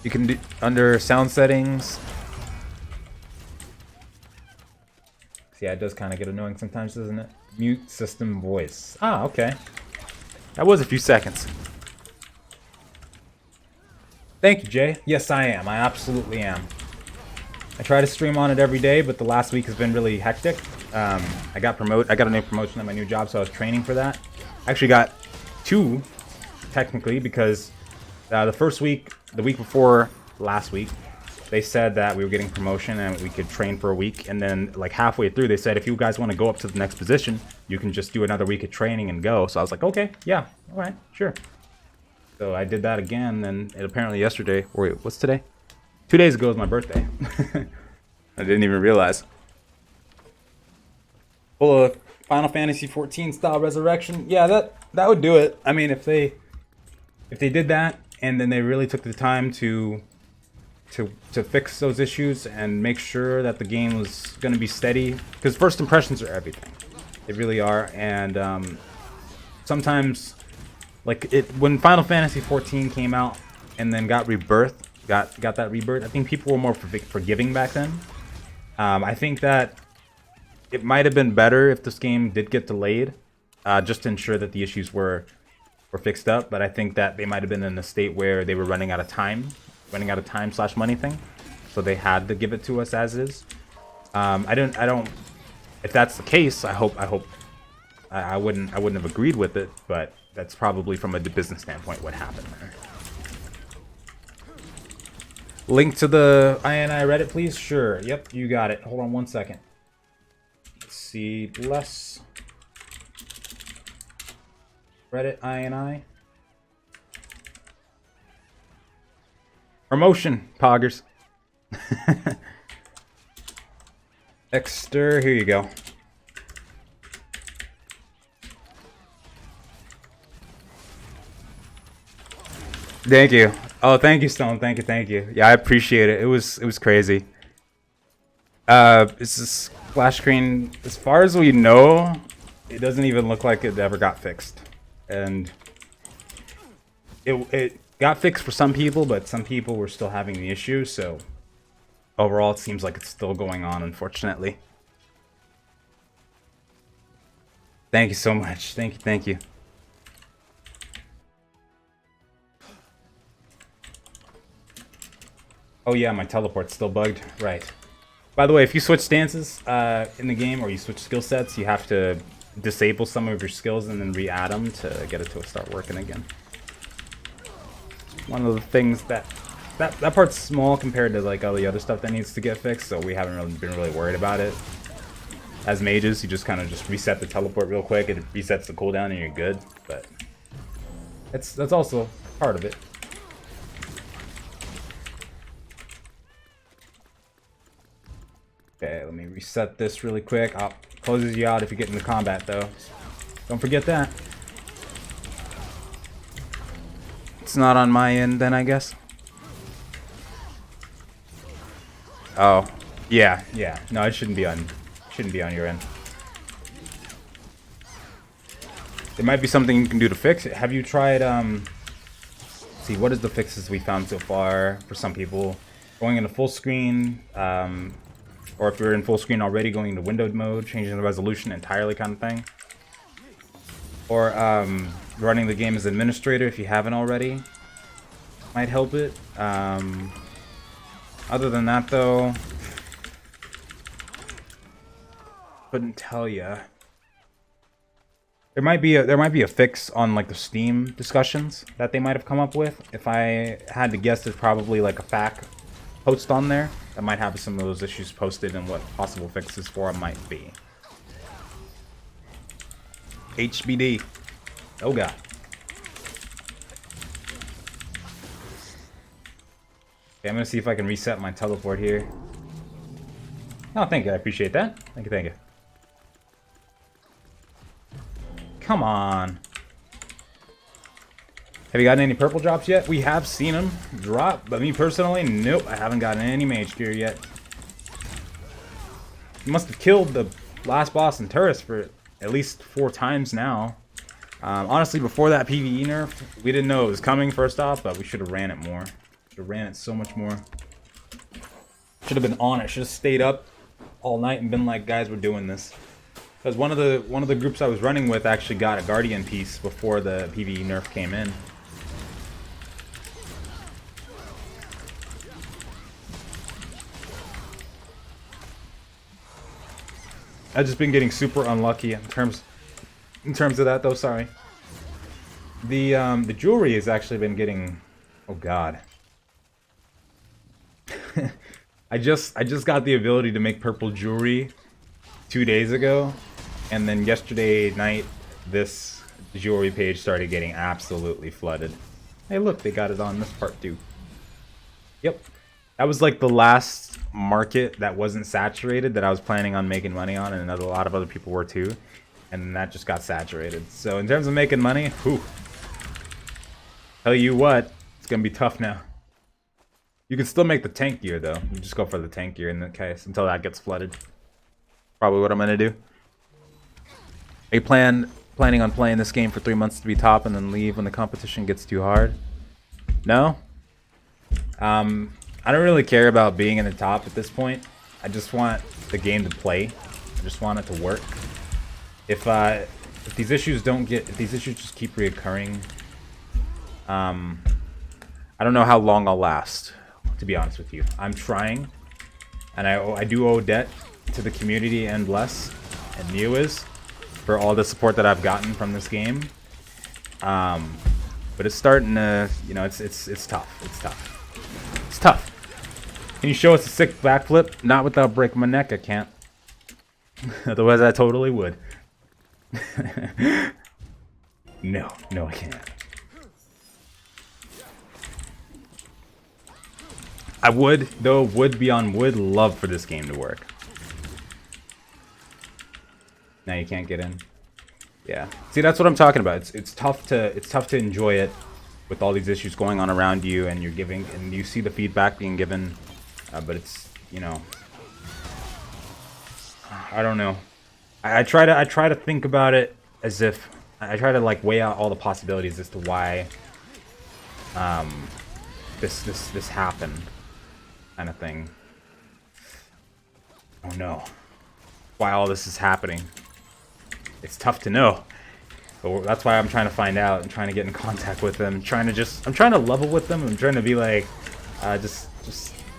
You can do under sound settings. Yeah, it does kind of get annoying sometimes, doesn't it? Mute system voice. Ah, okay. That was a few seconds. Thank you, Jay. Yes, I am. I absolutely am. I try to stream on it every day, but the last week has been really hectic. I got a new promotion at my new job, so I was training for that. I actually got 2, technically, because the first week, the week before last week, they said that we were getting promotion and we could train for a week. And then, like halfway through, they said, if you guys want to go up to the next position, you can just do another week of training and go. So I was like, okay, yeah, all right, sure. So I did that again, and apparently yesterday, or wait, what's today? 2 days ago was my birthday. I didn't even realize. Full of Final Fantasy 14 style resurrection. Yeah, that would do it. I mean, if they did that and then they really took the time to fix those issues and make sure that the game was going to be steady, because first impressions are everything. They really are. And sometimes, like when Final Fantasy 14 came out and then got rebirthed, got that rebirth, I think people were more forgiving back then. I think that it might have been better if this game did get delayed, just to ensure that the issues were fixed up. But I think that they might have been in a state where they were running out of time /money thing. so they had to give it to us as is. I don't. If that's the case, I wouldn't have agreed with it, but that's probably from a business standpoint what happened there. Link to the INI Reddit, please. Sure. Yep, you got it. Hold on 1 second. Let's see. Bless. Reddit INI. Promotion, poggers. Exter, here you go. Thank you. Oh, thank you, Stone. Thank you. Yeah, I appreciate it. It was crazy. It's this splash screen. As far as we know, it doesn't even look like it ever got fixed. And it got fixed for some people, but some people were still having the issue, so overall it seems like it's still going on, unfortunately. Thank you so much. Thank you. Oh yeah, my teleport's still bugged. Right. By the way, if you switch stances in the game, or you switch skill sets, you have to disable some of your skills and then re-add them to get it to start working again. One of the things that part's small compared to like all the other stuff that needs to get fixed, so we haven't really been worried about it. As mages, you just kind of just reset the teleport real quick, it resets the cooldown and you're good, but that's also part of it. Okay, let me reset this really quick. Closes you out if you get into combat though. Don't forget that. It's not on my end then, I guess. Oh, yeah. No, it shouldn't be on your end. There might be something you can do to fix it. Have you tried see, what is the fixes we found so far for some people? Going into full screen, or if you're in full screen already, going into windowed mode, changing the resolution entirely kind of thing. Or running the game as administrator if you haven't already. Might help it. Other than that though, couldn't tell ya. There might be a fix on like the Steam discussions that they might have come up with. If I had to guess, there's probably like a FAQ post on there that might have some of those issues posted and what possible fixes for it might be. HBD. Oh god. Okay, I'm gonna see if I can reset my teleport here. Oh, thank you. I appreciate that. Thank you. Come on. Have you gotten any purple drops yet? We have seen them drop, but me personally, nope. I haven't gotten any mage gear yet. You must have killed the last boss in Turris for at least 4 times now. Honestly, before that PvE nerf, we didn't know it was coming first off, but we should have ran it more. Should have ran it so much more. Should have been on it. Should have stayed up all night and been like, guys, we're doing this. Because one of the groups I was running with actually got a Guardian piece before the PvE nerf came in. I've just been getting super unlucky in terms of that though. Sorry. The jewelry has actually been getting. Oh god. I just got the ability to make purple jewelry 2 days ago, and then yesterday night this jewelry page started getting absolutely flooded. Hey look, they got it on this part too. Yep. That was like the last market that wasn't saturated that I was planning on making money on, and a lot of other people were too. And that just got saturated. So in terms of making money, whew. Tell you what, it's gonna be tough now. You can still make the tank gear though. You just go for the tank gear in that case until that gets flooded. Probably what I'm gonna do. Are you planning on playing this game for 3 months to be top and then leave when the competition gets too hard? No? I don't really care about being in the top at this point. I just want the game to play. I just want it to work. If these issues just keep reoccurring, I don't know how long I'll last. to be honest with you. I'm trying, and I do owe debt to the community and Bless and Neowiz for all the support that I've gotten from this game. But it's starting to, you know, it's tough. It's tough. It's tough. Can you show us a sick backflip? Not without breaking my neck, I can't. Otherwise, I totally would. No, I can't. I would, though, would be on would love for this game to work. Now you can't get in. Yeah. See, that's what I'm talking about. It's tough to enjoy it with all these issues going on around you, and you're giving, and you see the feedback being given, but it's, you know, I don't know. I try to think about it as if I try to like weigh out all the possibilities as to why this happened, kind of thing. Oh no, why all this is happening? It's tough to know, but that's why I'm trying to find out and trying to get in contact with them. I'm trying to level with them. I'm trying to be like, just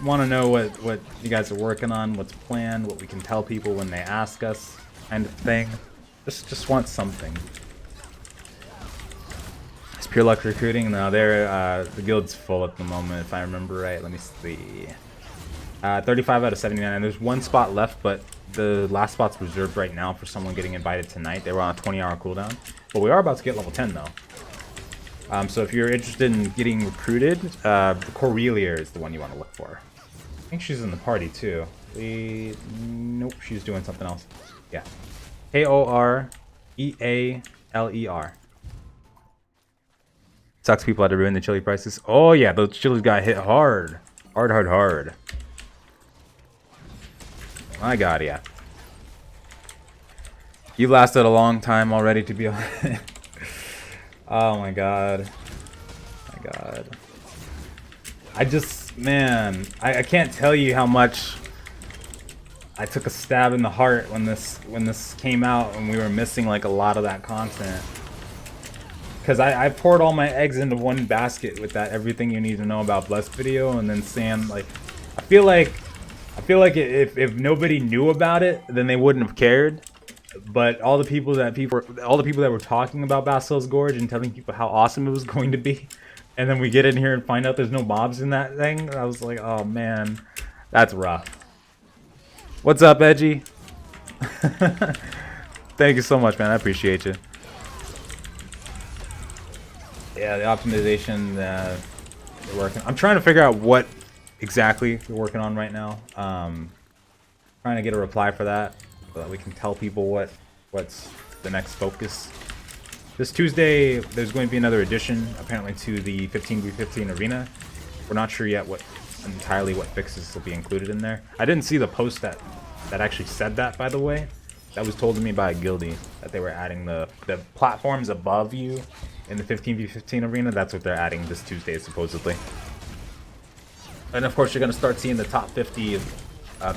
want to know what you guys are working on, what's planned, what we can tell people when they ask us, kind of thing. Just want something. It's pure luck recruiting. No, the guild's full at the moment, if I remember right. Let me see. 35 out of 79. There's one spot left, but the last spot's reserved right now for someone getting invited tonight. They were on a 20-hour cooldown, but we are about to get level 10 though. So if you're interested in getting recruited, Correlia is the one you want to look for. I think she's in the party too. Nope, she's doing something else. Yeah. Korealer. Sucks people had to ruin the chili prices. Oh yeah, those chilies got hit hard. Hard. My god, yeah. You lasted a long time already, to be honest. Oh my god. I just, man, I can't tell you how much I took a stab in the heart when this came out and we were missing like a lot of that content. Because I poured all my eggs into one basket with that everything you need to know about Blessed video, and then Sam, like, I feel like if nobody knew about it, then they wouldn't have cared. But all the people that were talking about Basil's Gorge and telling people how awesome it was going to be, and then we get in here and find out there's no mobs in that thing, I was like, oh man, that's rough. What's up, Edgy? Thank you so much, man. I appreciate you. Yeah, the optimization, they're working. I'm trying to figure out what exactly we're working on right now. Trying to get a reply for that so that we can tell people what's the next focus. This Tuesday, there's going to be another addition, apparently, to the 15v15 arena. We're not sure yet entirely what fixes will be included in there. I didn't see the post that actually said that, by the way. That was told to me by a guildie, that they were adding the platforms above you in the 15v15 arena. That's what they're adding this Tuesday, supposedly. And of course, you're going to start seeing the top 50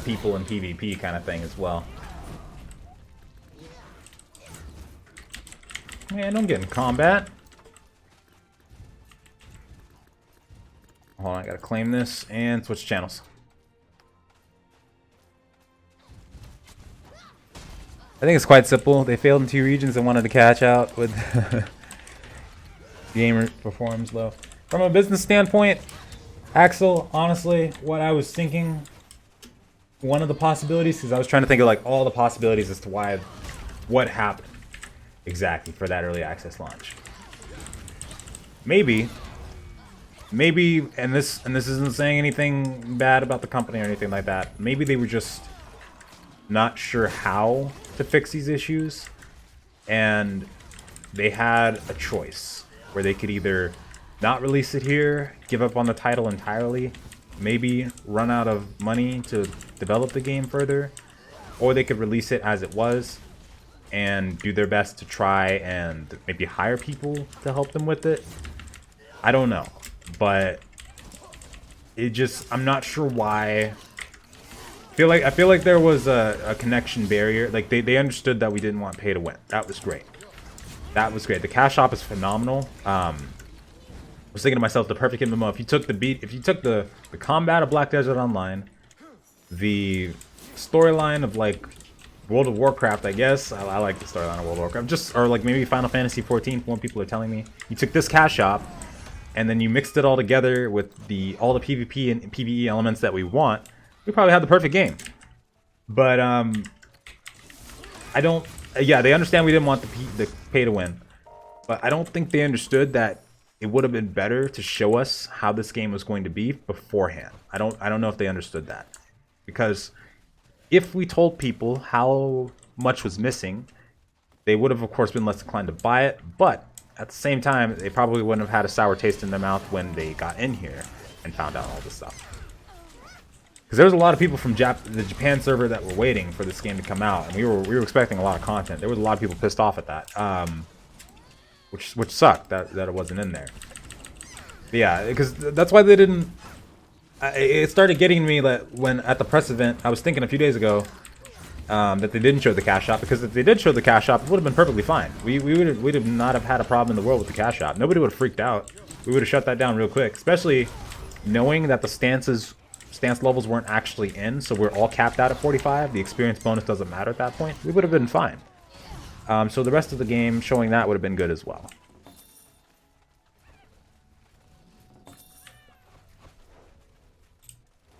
people in PvP kind of thing as well. Man, don't get in combat. Hold on, I gotta claim this and switch channels. I think it's quite simple. They failed in 2 regions and wanted to catch out with gamer performs low. From a business standpoint, Axel, honestly, what I was thinking, one of the possibilities, because I was trying to think of like all the possibilities as to what happened exactly for that early access launch. Maybe, and this isn't saying anything bad about the company or anything like that. Maybe they were just not sure how to fix these issues, and they had a choice where they could either not release it here, give up on the title entirely, maybe run out of money to develop the game further, or they could release it as it was and do their best to try and maybe hire people to help them with it. I don't know, but I'm not sure why. I feel like there was a connection barrier. Like they understood that we didn't want pay to win. That was great. The cash shop is phenomenal. was thinking to myself, the perfect MMO. If you took the combat of Black Desert Online, the storyline of like World of Warcraft, I guess. I like the storyline of World of Warcraft. Or like maybe Final Fantasy 14, more people are telling me. You took this cash shop, and then you mixed it all together with all the PvP and PvE elements that we want, we probably have the perfect game. But I don't. Yeah, they understand we didn't want the pay to win, but I don't think they understood that it would have been better to show us how this game was going to be beforehand. I don't know if they understood that, because if we told people how much was missing, they would have, of course, been less inclined to buy it. But at the same time, they probably wouldn't have had a sour taste in their mouth when they got in here and found out all this stuff. Because there was a lot of people from the Japan server that were waiting for this game to come out, and we were expecting a lot of content. There was a lot of people pissed off at that, which sucked that it wasn't in there. But yeah, because that's why they didn't. It started getting me that when at the press event, I was thinking a few days ago that they didn't show the cash shop, because if they did show the cash shop, it would have been perfectly fine. We would not have had a problem in the world with the cash shop. Nobody would have freaked out. We would have shut that down real quick, especially knowing that the stance levels weren't actually in, so we're all capped out at 45. The experience bonus doesn't matter at that point. We would have been fine. So the rest of the game showing that would have been good as well.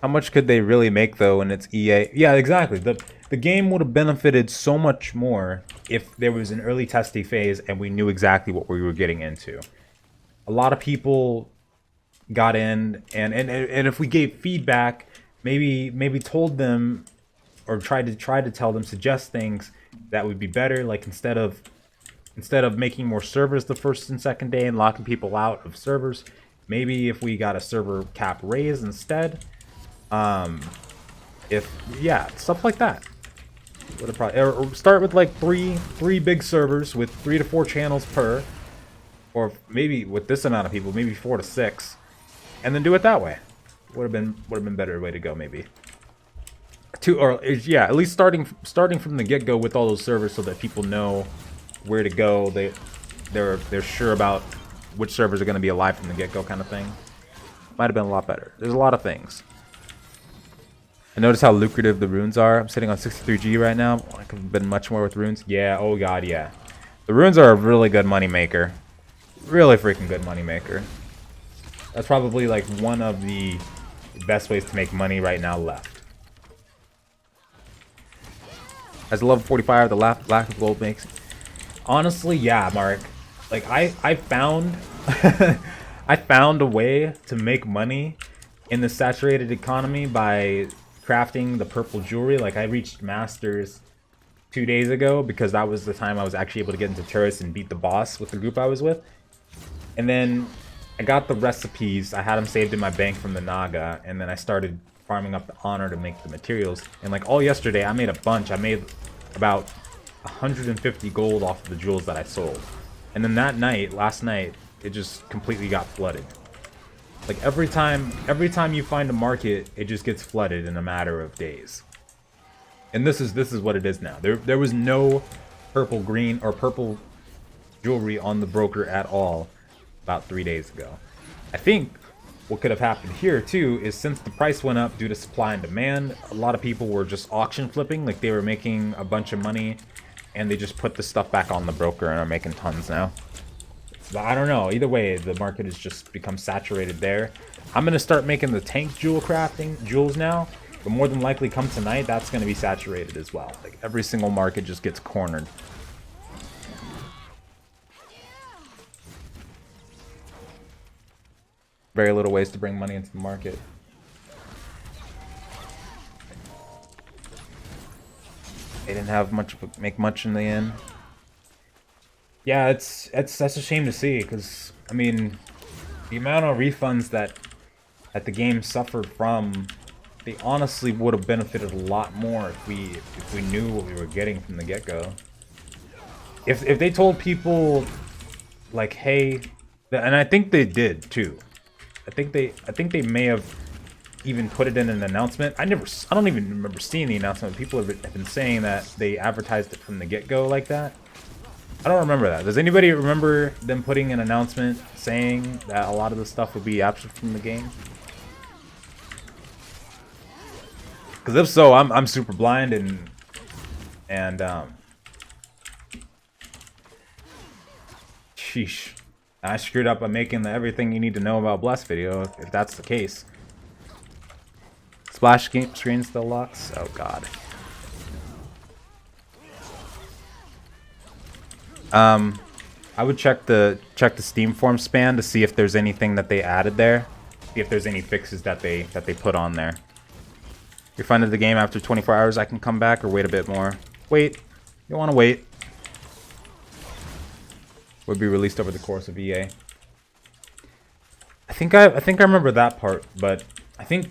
How much could they really make though when it's EA? Yeah, exactly. The game would have benefited so much more if there was an early testing phase and we knew exactly what we were getting into. A lot of people got in, and if we gave feedback, maybe told them or tried to tell them, suggest things that would be better, like instead of making more servers the first and second day and locking people out of servers, maybe if we got a server cap raise instead. Stuff like that. Would have probably, or start with like three big servers with 3 to 4 channels per, or maybe with this amount of people, maybe 4 to 6, and then do it that way. Would have been better way to go, maybe. At least starting from the get-go with all those servers so that people know where to go. They're sure about which servers are going to be alive from the get-go, kind of thing. Might have been a lot better. There's a lot of things. I notice how lucrative the runes are. I'm sitting on 63G right now. I could have been much more with runes. Yeah, oh god, yeah. The runes are a really good money maker. Really freaking good money maker. That's probably like one of the best ways to make money right now left. As a level 45, the lack of gold makes. Honestly, yeah, Mark. Like I found I found a way to make money in the saturated economy by crafting the purple jewelry. Like I reached masters 2 days ago because that was the time I was actually able to get into turrets and beat the boss with the group I was with. And then I got the recipes. I had them saved in my bank from the Naga, and then I started farming up the honor to make the materials. And like all yesterday, I made a bunch. I made about 150 gold off of the jewels that I sold. And then that night, last night, it just completely got flooded. Like every time you find a market, it just gets flooded in a matter of days. And this is what it is now. There was no purple, green, or purple jewelry on the broker at all about 3 days ago. I think what could have happened here too is since the price went up due to supply and demand, a lot of people were just auction flipping. Like they were making a bunch of money and they just put the stuff back on the broker and are making tons now. But I don't know. Either way, the market has just become saturated there. I'm going to start making the tank jewel crafting jewels now. But more than likely come tonight, that's going to be saturated as well. Like every single market just gets cornered. Very little ways to bring money into the market. They didn't have make much in the end. Yeah, that's a shame to see, because I mean, the amount of refunds that the game suffered from, they honestly would have benefited a lot more if we knew what we were getting from the get-go. If they told people like, hey, and I think they did too. I think they may have even put it in an announcement. I don't even remember seeing the announcement. People have been saying that they advertised it from the get-go like that. I don't remember that. Does anybody remember them putting an announcement saying that a lot of the stuff would be absent from the game? Because if so, I'm super blind and sheesh. I screwed up by making the everything you need to know about Bless video, if that's the case. Splash screen still locks? Oh god. I would check the Steam form span to see if there's anything that they added there. See if there's any fixes that they put on there. You're finding the game after 24 hours, I can come back or wait a bit more. Wait. You want to wait. Would be released over the course of EA. I think I remember that part, but I think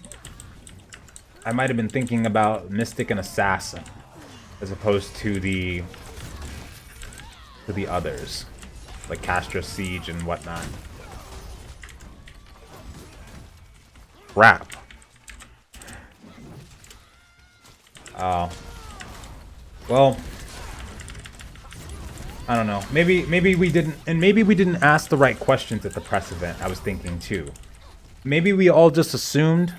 I might have been thinking about Mystic and Assassin as opposed to the others, like Castro Siege and whatnot. Crap. Oh. Well, I don't know. Maybe we didn't ask the right questions at the press event. I was thinking too. Maybe we all just assumed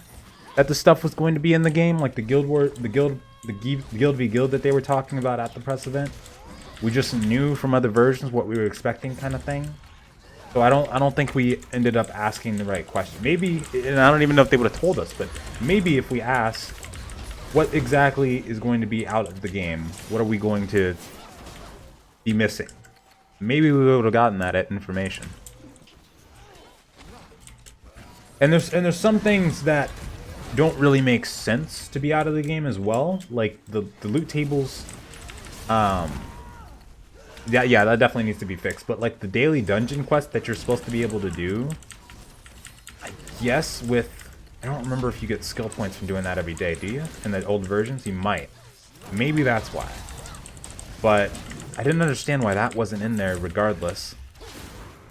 that the stuff was going to be in the game, like the Guild v Guild that they were talking about at the press event. We just knew from other versions what we were expecting, kind of thing. So I don't think we ended up asking the right question. Maybe, and I don't even know if they would have told us, but maybe if we asked, what exactly is going to be out of the game? What are we going to be missing? Maybe we would have gotten that information. And there's some things that don't really make sense to be out of the game as well, like the loot tables. Yeah, that definitely needs to be fixed. But like the daily dungeon quest that you're supposed to be able to do, I guess I don't remember if you get skill points from doing that every day, do you? In the old versions, you might. Maybe that's why. But I didn't understand why that wasn't in there regardless.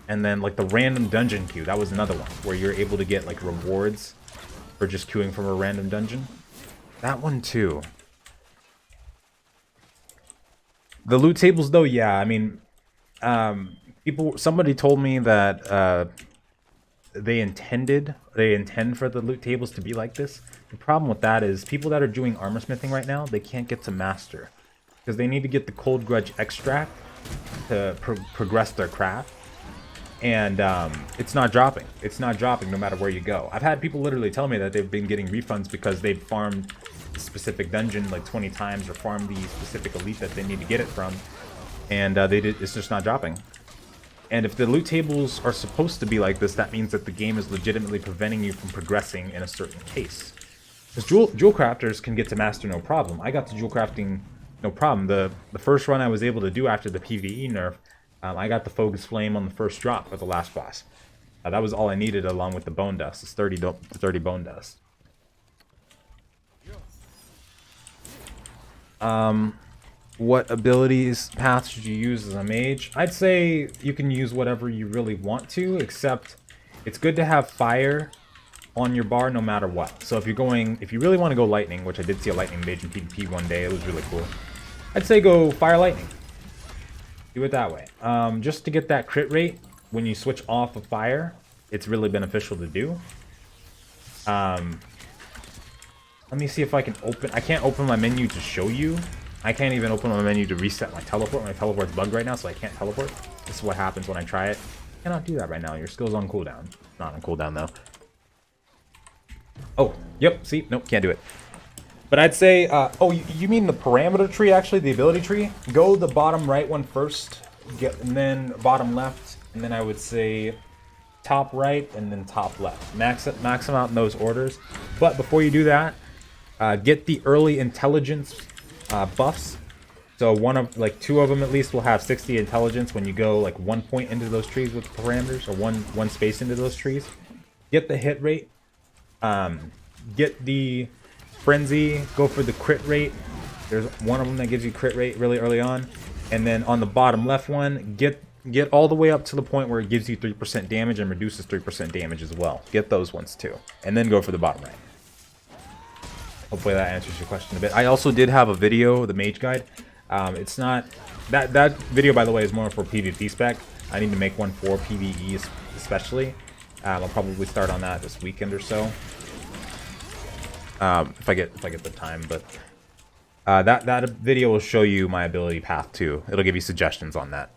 And then like the random dungeon queue, that was another one where you're able to get like rewards for just queuing from a random dungeon. That one too. The loot tables though, yeah, I mean, somebody told me that they intend for the loot tables to be like this. The problem with that is people that are doing armor smithing right now, they can't get to master because they need to get the cold grudge extract to progress their craft. And it's not dropping. It's not dropping no matter where you go. I've had people literally tell me that they've been getting refunds because they've farmed a specific dungeon like 20 times or farmed the specific elite that they need to get it from, and it's just not dropping. And if the loot tables are supposed to be like this, that means that the game is legitimately preventing you from progressing in a certain case. Because jewel crafters can get to master no problem. I got to jewel crafting no problem. The first run I was able to do after the PvE nerf, I got the Focus Flame on the first drop for the last boss. That was all I needed along with the Bone Dust. It's 30 Bone Dust. What abilities, paths should you use as a mage? I'd say you can use whatever you really want to, except it's good to have fire on your bar no matter what. So if you really want to go lightning, which I did see a lightning mage in PvP one day, it was really cool. I'd say go fire lightning. Do it that way. Just to get that crit rate when you switch off of fire, it's really beneficial to do. Let me see if I can open. I can't open my menu to show you. I can't even open my menu to reset my teleport. My teleport's bugged right now, so I can't teleport. This is what happens when I try it. I cannot do that right now. Your skill's on cooldown. Not on cooldown though. Oh, yep. See, nope, can't do it. But I'd say, oh, you mean the parameter tree, actually, the ability tree? Go the bottom right one first, and then bottom left, and then I would say top right, and then top left. Max them out in those orders. But before you do that, get the early intelligence buffs. So two of them at least will have 60 intelligence when you go like 1 point into those trees with the parameters, or one space into those trees. Get the hit rate. Get the frenzy, go for the crit rate. There's one of them that gives you crit rate really early on. And then on the bottom left one, get all the way up to the point where it gives you 3% damage and reduces 3% damage as well. Get those ones too. And then go for the bottom right. Hopefully that answers your question a bit. I also did have a video, the mage guide. It's not that video, by the way, is more for PvP spec. I need to make one for PvE especially. I'll probably start on that this weekend or so. If I get the time, but that video will show you my ability path too. It'll give you suggestions on that.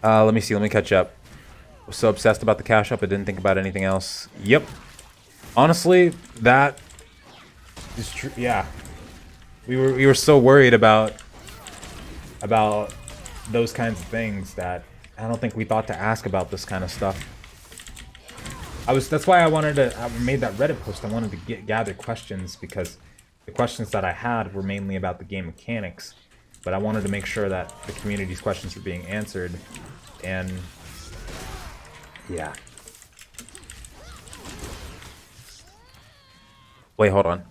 Let me see. Let me catch up. I was so obsessed about the cash up, I didn't think about anything else. Yep. Honestly, that is true. Yeah. We were so worried about those kinds of things that I don't think we thought to ask about this kind of stuff. That's why I made that Reddit post. I wanted to gather questions, because the questions that I had were mainly about the game mechanics, but I wanted to make sure that the community's questions were being answered. And yeah. Wait, hold on.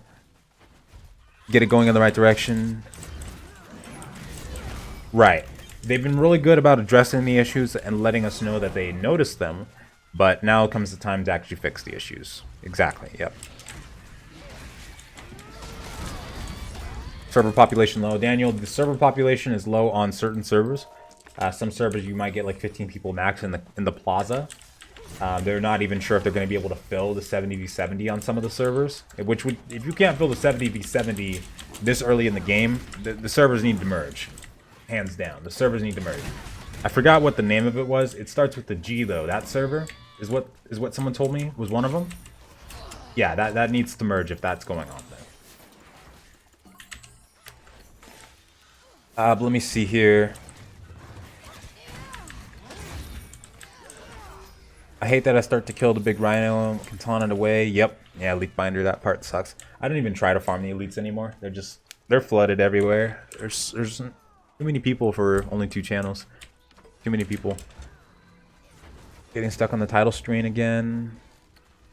Get it going in the right direction. Right. They've been really good about addressing the issues and letting us know that they noticed them, but now comes the time to actually fix the issues. Exactly, yep. Server population low. Daniel, the server population is low on certain servers. Some servers you might get like 15 people max in the plaza. They're not even sure if they're going to be able to fill the 70v70 on some of the servers. Which would, if you can't fill the 70v70 this early in the game, the servers need to merge. Hands down, the servers need to merge. I forgot what the name of it was. It starts with the G though. That server is what someone told me was one of them. Yeah, that needs to merge if that's going on there. But let me see here. I hate that I start to kill the big rhino, katana it away. Yep. Yeah, elite binder, that part sucks. I don't even try to farm the elites anymore. They're flooded everywhere. There's too many people for only 2 channels. Too many people. Getting stuck on the title screen again.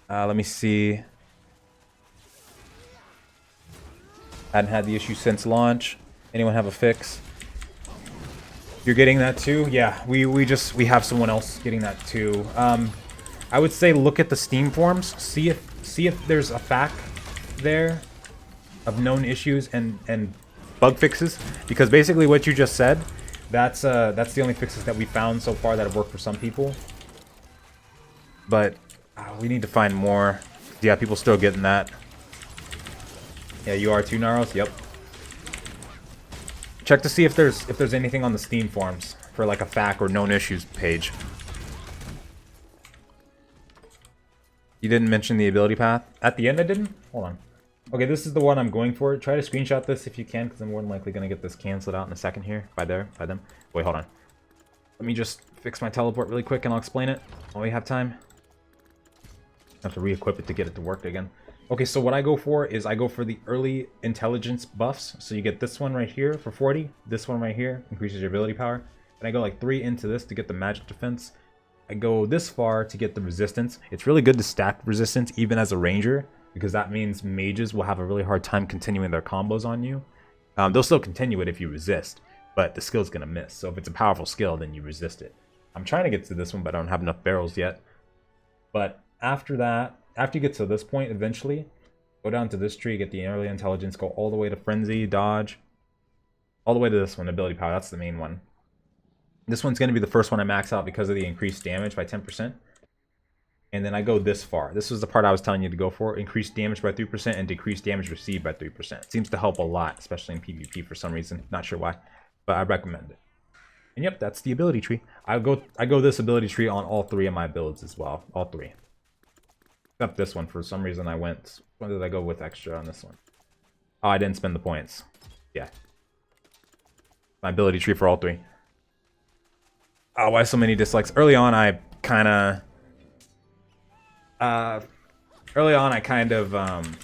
Let me see. Hadn't had the issue since launch. Anyone have a fix? You're getting that too? Yeah, we have someone else getting that too. I would say look at the Steam forums, see if there's a FAQ there of known issues and bug fixes, because basically what you just said, that's the only fixes that we found so far that have worked for some people. But we need to find more. Yeah, people still getting that. Yeah, you are too, Naros. Yep. Check to see if there's anything on the Steam forums for like a FAQ or known issues page. You didn't mention the ability path at the end. I didn't. Hold on. Okay, this is the one I'm going for. Try to screenshot this if you can, because I'm more than likely gonna get this canceled out in a second here by them. Wait, hold on. Let me just fix my teleport really quick and I'll explain it while we have time. I have to re-equip it to get it to work again. Okay, so what I go for is I go for the early intelligence buffs. So you get this one right here for 40. This one right here increases your ability power. And I go like 3 into this to get the magic defense. I go this far to get the resistance. It's really good to stack resistance even as a ranger, because that means mages will have a really hard time continuing their combos on you. They'll still continue it if you resist, but the skill's gonna miss. So if it's a powerful skill, then you resist it. I'm trying to get to this one, but I don't have enough barrels yet. But after that, after you get to this point, eventually, go down to this tree, get the early intelligence, go all the way to frenzy, dodge, all the way to this one, ability power. That's the main one. This one's going to be the first one I max out because of the increased damage by 10%. And then I go this far. This was the part I was telling you to go for. Increased damage by 3% and decreased damage received by 3%. It seems to help a lot, especially in PvP for some reason. Not sure why, but I recommend it. And yep, that's the ability tree. I go this ability tree on all 3 of my builds as well. All 3. Except this one. For some reason I went... What did I go with extra on this one? Oh, I didn't spend the points. Yeah. My ability tree for all 3. Oh, why so many dislikes? Early on, I kind of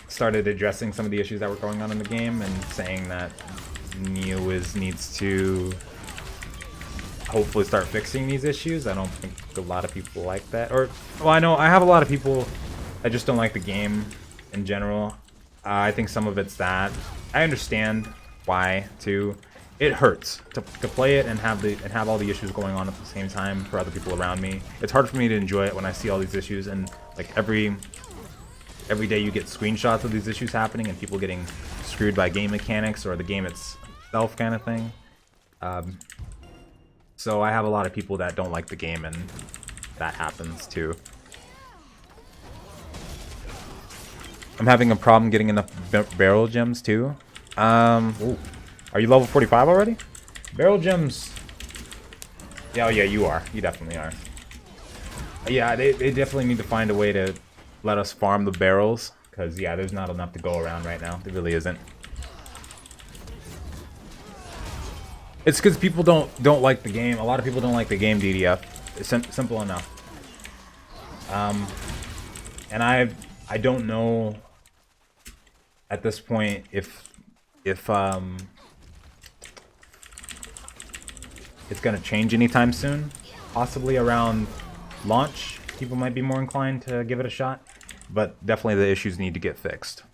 started addressing some of the issues that were going on in the game and saying that NeoWiz needs to hopefully start fixing these issues. I don't think a lot of people like that. Or, well, I know I have a lot of people that just don't like the game in general. I think some of it's that. I understand why, too. It hurts to play it and have all the issues going on at the same time for other people around me. It's hard for me to enjoy it when I see all these issues, and like every day you get screenshots of these issues happening and people getting screwed by game mechanics or the game itself kind of thing. So I have a lot of people that don't like the game, and that happens too. I'm having a problem getting enough barrel gems too. Ooh. Are you level 45 already? Barrel gems. Yeah, oh yeah, you are. You definitely are. Yeah, they definitely need to find a way to let us farm the barrels, because yeah, there's not enough to go around right now. There really isn't. It's because people don't like the game. A lot of people don't like the game, DDF. It's simple enough. And I don't know at this point if it's gonna change anytime soon. Possibly around launch, people might be more inclined to give it a shot, but definitely the issues need to get fixed.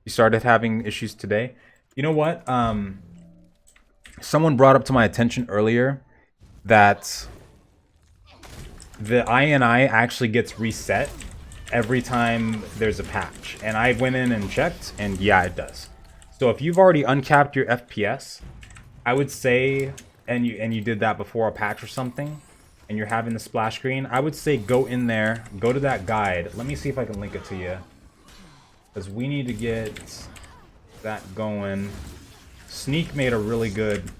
You started having issues today. You know what? Someone brought up to my attention earlier that the INI actually gets reset every time there's a patch. And I went in and checked, and yeah, it does. So if you've already uncapped your FPS, I would say, and you did that before a patch or something, and you're having the splash screen, I would say go in there, go to that guide. Let me see if I can link it to you, because we need to get that going. Sneak made a really good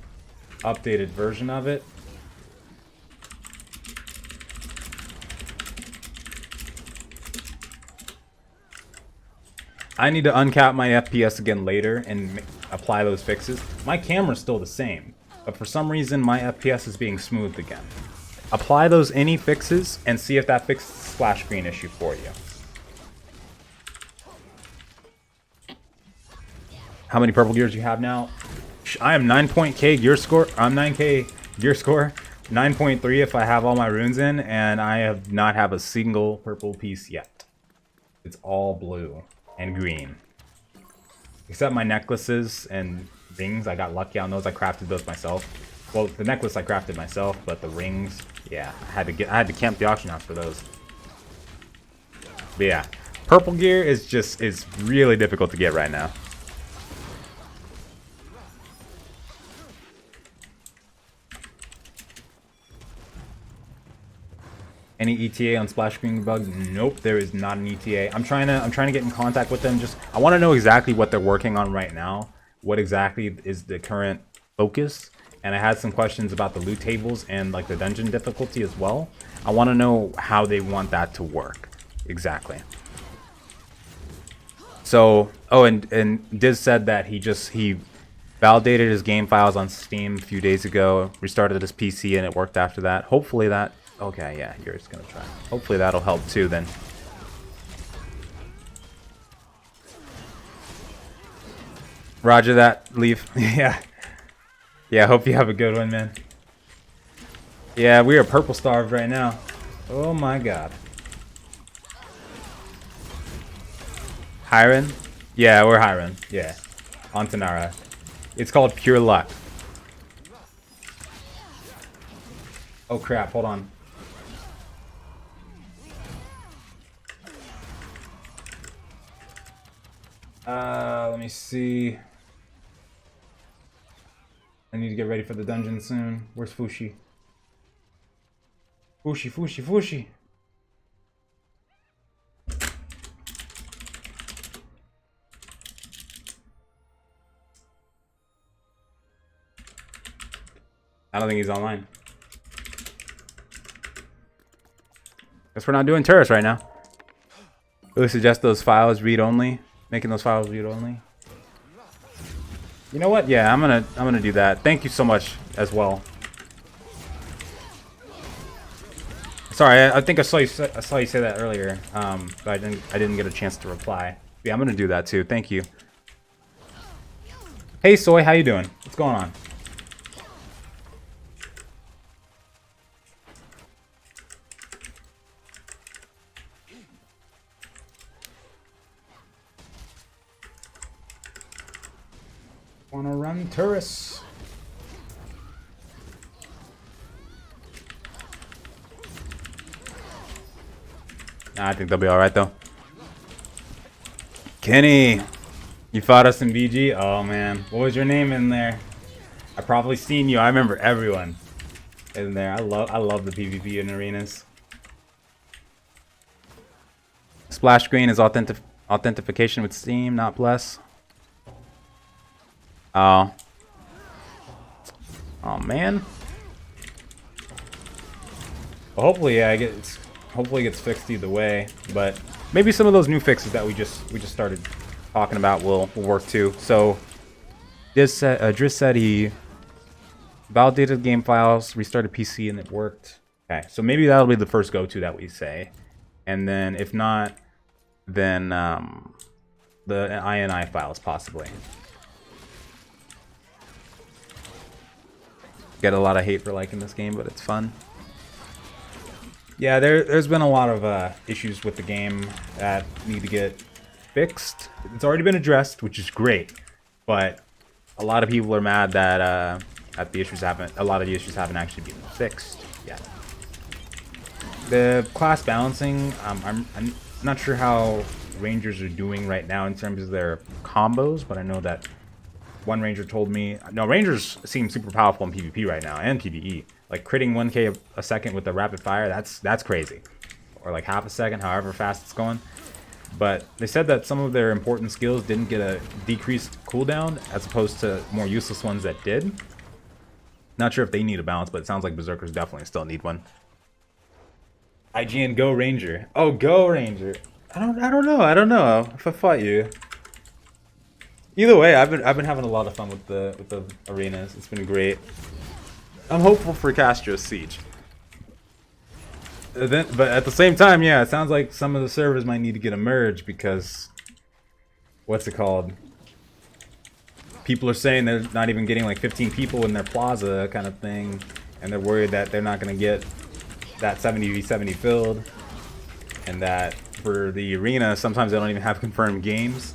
updated version of it. I need to uncap my FPS again later and apply those fixes. My camera's still the same, but for some reason my FPS is being smoothed again. Apply those any fixes and see if that fixes the splash screen issue for you. How many purple gears you have now? I am 9.k gear score. I'm 9k gear score. 9.3 if I have all my runes in, and I have not have a single purple piece yet. It's all blue and green. Except my necklaces and rings, I got lucky on those. I crafted those myself. Well, the necklace I crafted myself, but the rings, yeah, I had to camp the auction house for those. But yeah, purple gear is really difficult to get right now. Any ETA on splash screen bug? Nope, there is not an ETA. I'm trying to get in contact with them. I want to know exactly what they're working on right now. What exactly is the current focus? And I had some questions about the loot tables and like the dungeon difficulty as well. I want to know how they want that to work exactly. So, oh, and Diz said that he validated his game files on Steam a few days ago, restarted his PC, and it worked after that. Hopefully that. Okay, yeah, you're just gonna try. Hopefully that'll help too then. Roger that, Leaf. Yeah. Yeah, hope you have a good one, man. Yeah, we are purple starved right now. Oh my god. Hiren? Yeah, we're Hiren. Yeah. On Tanara. It's called pure luck. Oh crap, hold on. Let me see. I need to get ready for the dungeon soon. Where's Fushi? Fushi. I don't think he's online. Guess we're not doing tourists right now. Really suggest those files read only. Making those files read only. You know what? Yeah, I'm gonna do that. Thank you so much as well. Sorry, I think I saw you say that earlier, but I didn't get a chance to reply. Yeah, I'm gonna do that too. Thank you. Hey Soy, how you doing? What's going on? Wanna run tourists? Nah, I think they'll be alright though. Kenny, you fought us in BG? Oh man, what was your name in there? I probably seen you. I remember everyone in there. I love the PvP in arenas. Splash screen is authentication with Steam, not Bless. Oh. Oh man. Well, hopefully, yeah, hopefully it gets fixed either way. But maybe some of those new fixes that we just started talking about will work too. So, Driss said he validated game files, restarted PC, and it worked. Okay, so maybe that'll be the first go-to that we say, and then if not, then the INI files possibly. Get a lot of hate for liking this game, but it's fun. Yeah, there's been a lot of issues with the game that need to get fixed. It's already been addressed, which is great, but a lot of people are mad that the issues haven't. A lot of the issues haven't actually been fixed yet. The class balancing, I'm not sure how Rangers are doing right now in terms of their combos, but I know that one Ranger told me, no, Rangers seem super powerful in PvP right now and PvE. Like critting 1k a second with the rapid fire, that's crazy. Or like half a second, however fast it's going. But they said that some of their important skills didn't get a decreased cooldown as opposed to more useless ones that did. Not sure if they need a balance, but it sounds like Berserkers definitely still need one. IGN Go Ranger. Oh, Go Ranger. I don't know if I fought you. Either way, I've been having a lot of fun with the arenas. It's been great. I'm hopeful for Castro's Siege. But at the same time, yeah, it sounds like some of the servers might need to get a merge because what's it called? People are saying they're not even getting like 15 people in their plaza kind of thing, and they're worried that they're not going to get that 70v70 filled, and that for the arena, sometimes they don't even have confirmed games.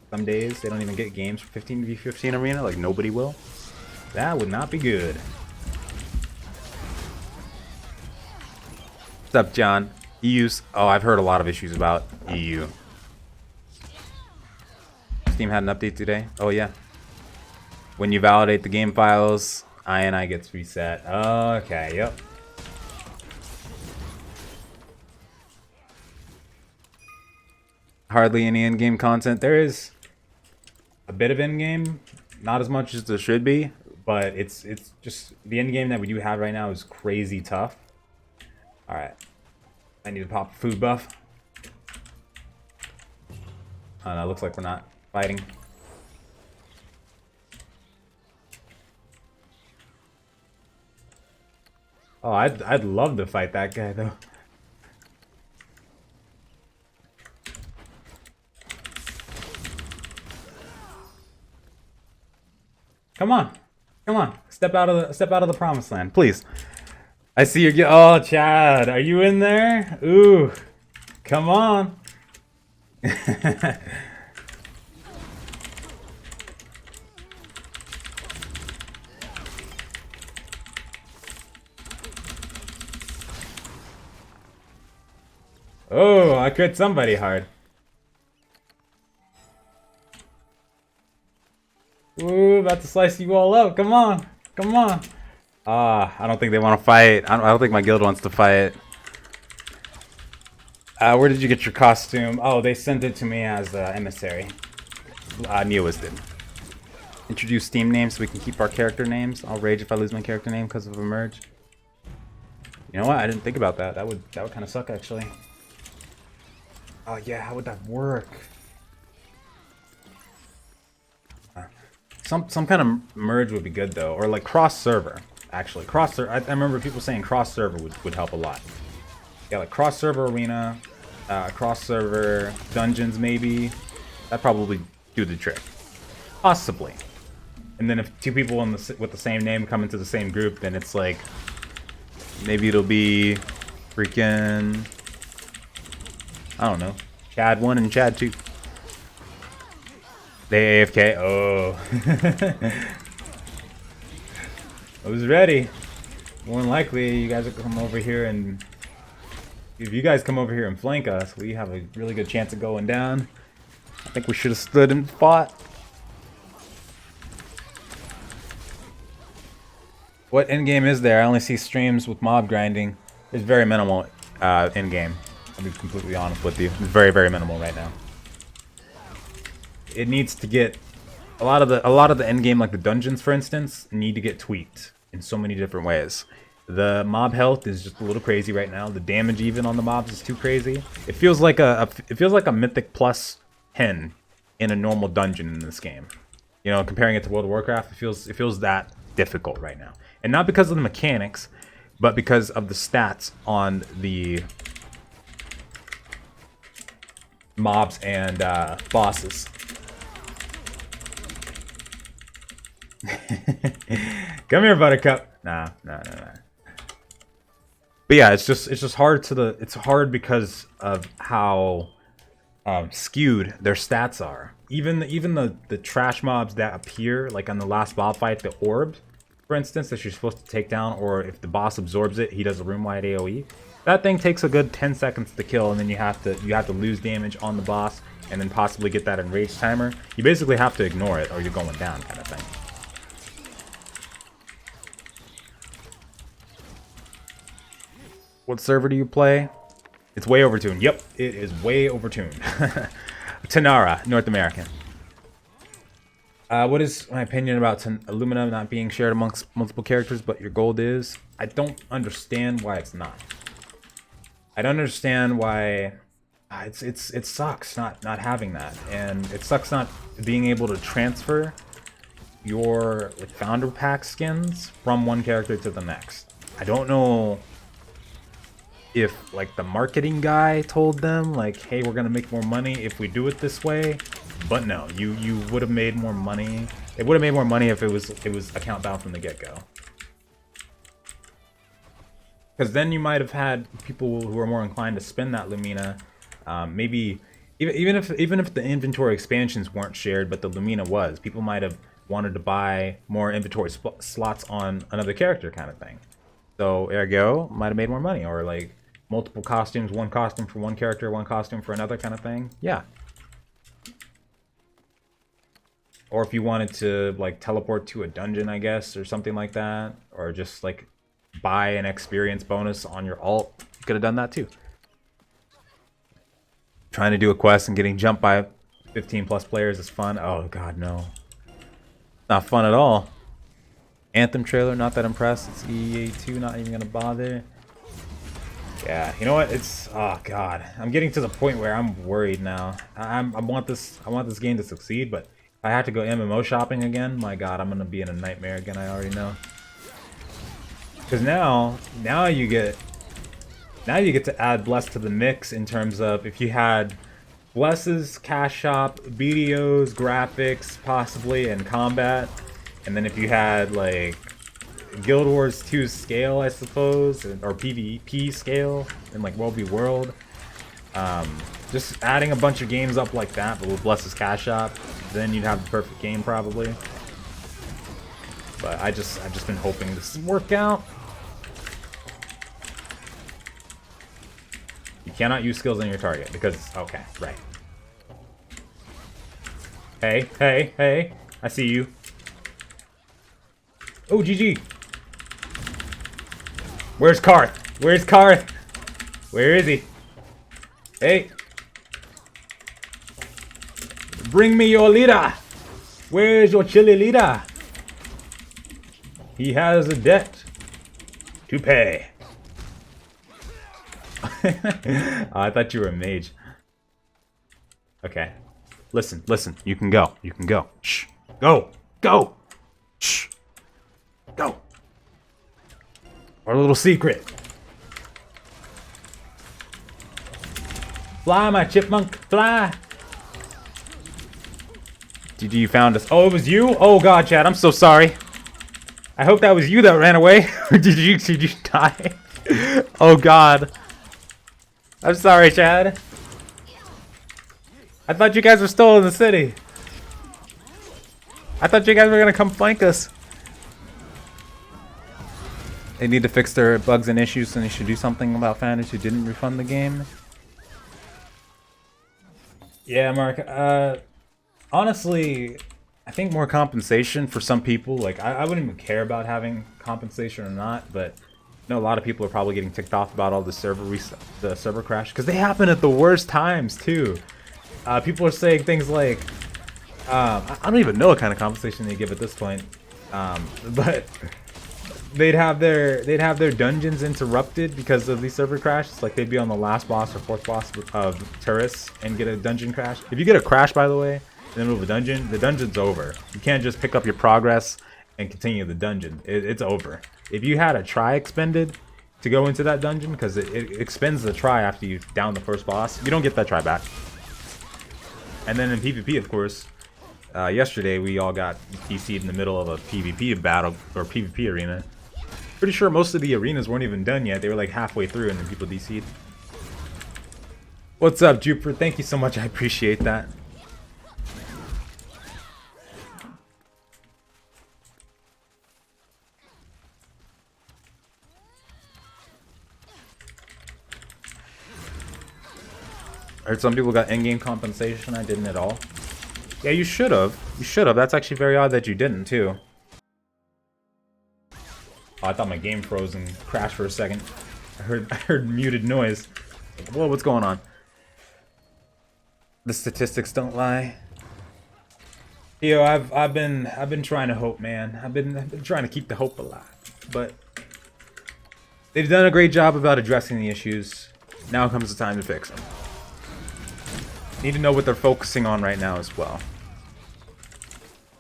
Some days they don't even get games for 15v15 arena, like nobody will. That would not be good. What's up, John? EU's. Oh, I've heard a lot of issues about EU. Steam had an update today. Oh yeah. When you validate the game files, INI gets reset. Okay, yep. Hardly any in-game content. There is a bit of in-game, not as much as there should be, but it's just the in-game that we do have right now is crazy tough. All right, I need to pop a food buff. Oh no, looks like we're not fighting. Oh, I'd love to fight that guy though. Come on, come on, step out of the promised land, please. I see you. Oh, Chad, are you in there? Ooh, come on. Oh, I crit somebody hard. Ooh, about to slice you all up. Come on. Come on. I don't think they want to fight. I don't think my guild wants to fight. Where did you get your costume? Oh, they sent it to me as Emissary. Neo's did. Introduce Steam names so we can keep our character names. I'll rage if I lose my character name because of a merge. You know what? I didn't think about that. That would kind of suck, actually. Oh yeah, how would that work? Some kind of merge would be good though, or like cross server. Actually, cross server. I remember people saying cross server would help a lot. Yeah, like cross server arena, cross server dungeons maybe. That'd probably do the trick, possibly. And then if two people with the same name come into the same group, then it's like maybe it'll be freaking. I don't know. Chad 1 and Chad 2. They AFK. Oh. I was ready. More than likely, you guys will come over here and If you guys come over here and flank us, we have a really good chance of going down. I think we should have stood and fought. What in-game is there? I only see streams with mob grinding. It's very minimal in-game. I'll be completely honest with you. It's very, very minimal right now. It needs to get a lot of the end game, like the dungeons, for instance, need to get tweaked in so many different ways. The mob health is just a little crazy right now. The damage even on the mobs is too crazy. It feels like a Mythic Plus hen in a normal dungeon in this game. You know, comparing it to World of Warcraft, it feels that difficult right now, and not because of the mechanics, but because of the stats on the mobs and bosses. Come here, Buttercup. Nah. But yeah, it's just hard it's hard because of how skewed their stats are. Even the trash mobs that appear, like on the last mob fight, the orbs, for instance, that you're supposed to take down, or if the boss absorbs it, he does a room-wide AoE. That thing takes a good 10 seconds to kill, and then you have to lose damage on the boss, and then possibly get that enraged timer. You basically have to ignore it, or you're going down, kind of thing. What server do you play? It's way overtuned. Yep, it is way overtuned. Tanara, North American. What is my opinion about Illumina not being shared amongst multiple characters, but your gold is? I don't understand why it's not. I don't understand why. It sucks not having that, and it sucks not being able to transfer your like founder pack skins from one character to the next. I don't know if like the marketing guy told them like, hey, we're gonna make more money if we do it this way, but no, you would have made more money. It would have made more money if it was account bound from the get-go, because then you might have had people who are more inclined to spend that Lumina. Maybe even if the inventory expansions weren't shared, but the Lumina was, people might have wanted to buy more inventory slots on another character, kind of thing. So ergo, might have made more money, or like multiple costumes, one costume for one character, one costume for another, kind of thing. Yeah. Or if you wanted to like teleport to a dungeon, I guess, or something like that, or just like buy an experience bonus on your alt, you could have done that too. Trying to do a quest and getting jumped by 15 plus players is fun. Oh god, no. Not fun at all. Anthem trailer, not that impressed. It's EA2, not even gonna bother. Yeah, you know what? It's, oh god, I'm getting to the point where I'm worried now. I want this game to succeed, but if I have to go MMO shopping again, my god, I'm gonna be in a nightmare again. I already know. Because now you get to add Bless to the mix in terms of if you had Bless's cash shop, BDOs, graphics, possibly, and combat. And then if you had like Guild Wars 2 scale, I suppose, or PvP scale in like World v World, just adding a bunch of games up like that, but with Bless's cash shop, then you'd have the perfect game probably. But I've just been hoping this would work out. You cannot use skills on your target because, okay, right. Hey, I see you. Oh, GG. Where's Karth? Where's Karth? Where is he? Hey. Bring me your leader. Where's your chilly leader? He has a debt to pay. Oh, I thought you were a mage. Okay. Listen. You can go. Shh. Go. Shh. Go. Our little secret. Fly, my chipmunk, fly. GG, you found us. Oh, it was you? Oh god, Chad, I'm so sorry. I hope that was you that ran away. Or did you die? Oh god. I'm sorry, Chad. I thought you guys were still in the city. I thought you guys were gonna come flank us. They need to fix their bugs and issues, and they should do something about fans who didn't refund the game. Yeah, Mark. Honestly, I think more compensation for some people. Like, I wouldn't even care about having compensation or not, but I know a lot of people are probably getting ticked off about all the server crash because they happen at the worst times too. People are saying things like, I don't even know what kind of compensation they give at this point, but they'd have their dungeons interrupted because of these server crashes. Like, they'd be on the last boss or fourth boss of Turris and get a dungeon crash. If you get a crash, by the way, in the middle of a dungeon, the dungeon's over. You can't just pick up your progress and continue the dungeon. It's over. If you had a try expended to go into that dungeon, because it expends the try after you down the first boss, you don't get that try back. And then in PvP, of course, yesterday we all got DC'd in the middle of a PvP battle or PvP arena. Pretty sure most of the arenas weren't even done yet. They were like halfway through and then people DC'd. What's up, Jupiter? Thank you so much. I appreciate that. I heard some people got in-game compensation. I didn't at all. Yeah, you should have. You should have. That's actually very odd that you didn't, too. Oh, I thought my game froze and crashed for a second. I heard muted noise. Whoa, what's going on? The statistics don't lie. Yo, I've been trying to hope, man. I've been trying to keep the hope alive. But they've done a great job about addressing the issues. Now comes the time to fix them. Need to know what they're focusing on right now as well.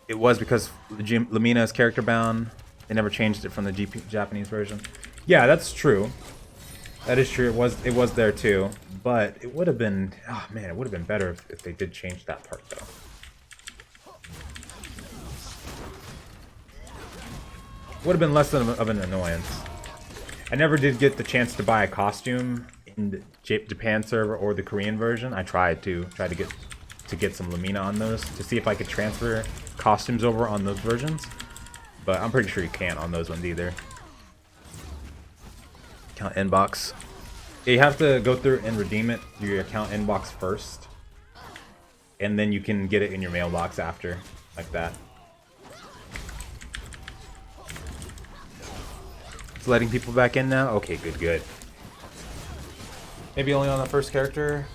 It was because Lamina is character bound. They never changed it from the Japanese version. Yeah, that's true. That is true. It was there too, but it would have been. Oh man, it would have been better if they did change that part though. Would have been less of an annoyance. I never did get the chance to buy a costume in the Japan server or the Korean version. I tried to get some Lamina on those to see if I could transfer costumes over on those versions, but I'm pretty sure you can't on those ones either. Account inbox. Yeah, you have to go through and redeem it through your account inbox first, and then you can get it in your mailbox after, like that. It's letting people back in now. Okay, good. Maybe only on the first character.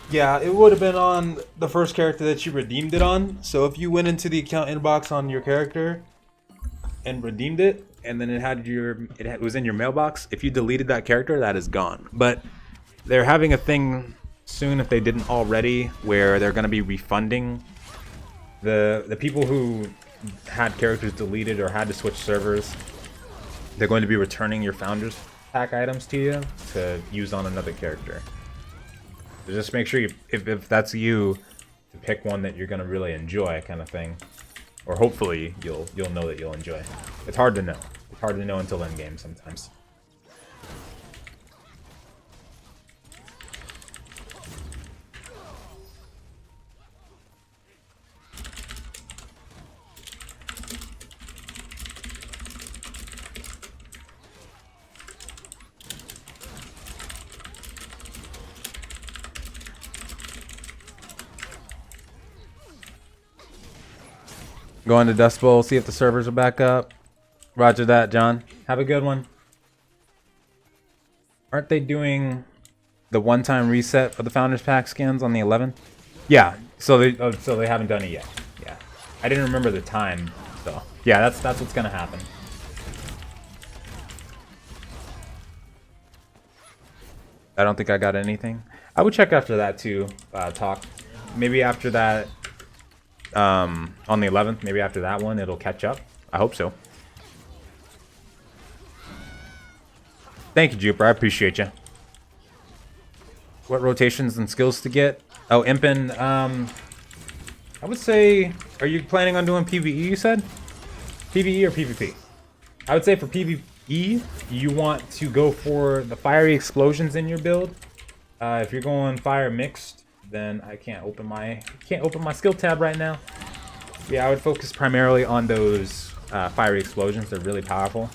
Yeah, it would have been on the first character that you redeemed it on. So if you went into the account inbox on your character and redeemed it, and then it was in your mailbox, if you deleted that character, that is gone. But they're having a thing soon, if they didn't already, where they're going to be refunding the people who had characters deleted or had to switch servers. They're going to be returning your Founders Pack items to you to use on another character. So just make sure if that's you, to pick one that you're going to really enjoy, kind of thing. Or hopefully you'll know that you'll enjoy. It's hard to know. It's hard to know until end game sometimes. Going to Dust Bowl, see if the servers are back up. Roger that, John. Have a good one. Aren't they doing the one-time reset for the Founders Pack skins on the 11th? Yeah, so they haven't done it yet. Yeah, I didn't remember the time, so yeah, that's what's gonna happen. I don't think I got anything. I would check after that too. Talk maybe after that. On the 11th, maybe after that one, it'll catch up. I hope so. Thank you, Jupiter. I appreciate you. What rotations and skills to get? Oh, Impin. I would say, are you planning on doing PvE, you said? PvE or PvP? I would say for PvE, you want to go for the fiery explosions in your build. If you're going fire mixed, then I can't open my skill tab right now. Yeah, I would focus primarily on those fiery explosions. They're really powerful.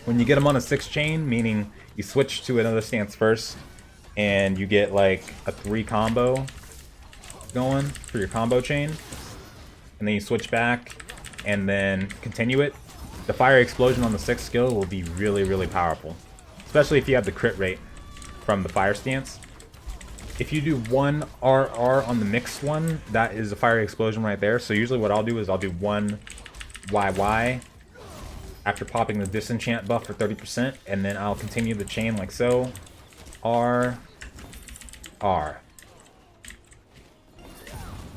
When you get them on a 6 chain, meaning you switch to another stance first, and you get like a 3 combo going for your combo chain, and then you switch back and then continue it, the fire explosion on the 6th skill will be really, really powerful. Especially if you have the crit rate from the fire stance. If you do 1 RR on the mixed one, that is a fire explosion right there. So usually what I'll do is I'll do 1 YY after popping the disenchant buff for 30%, and then I'll continue the chain like so. R, R.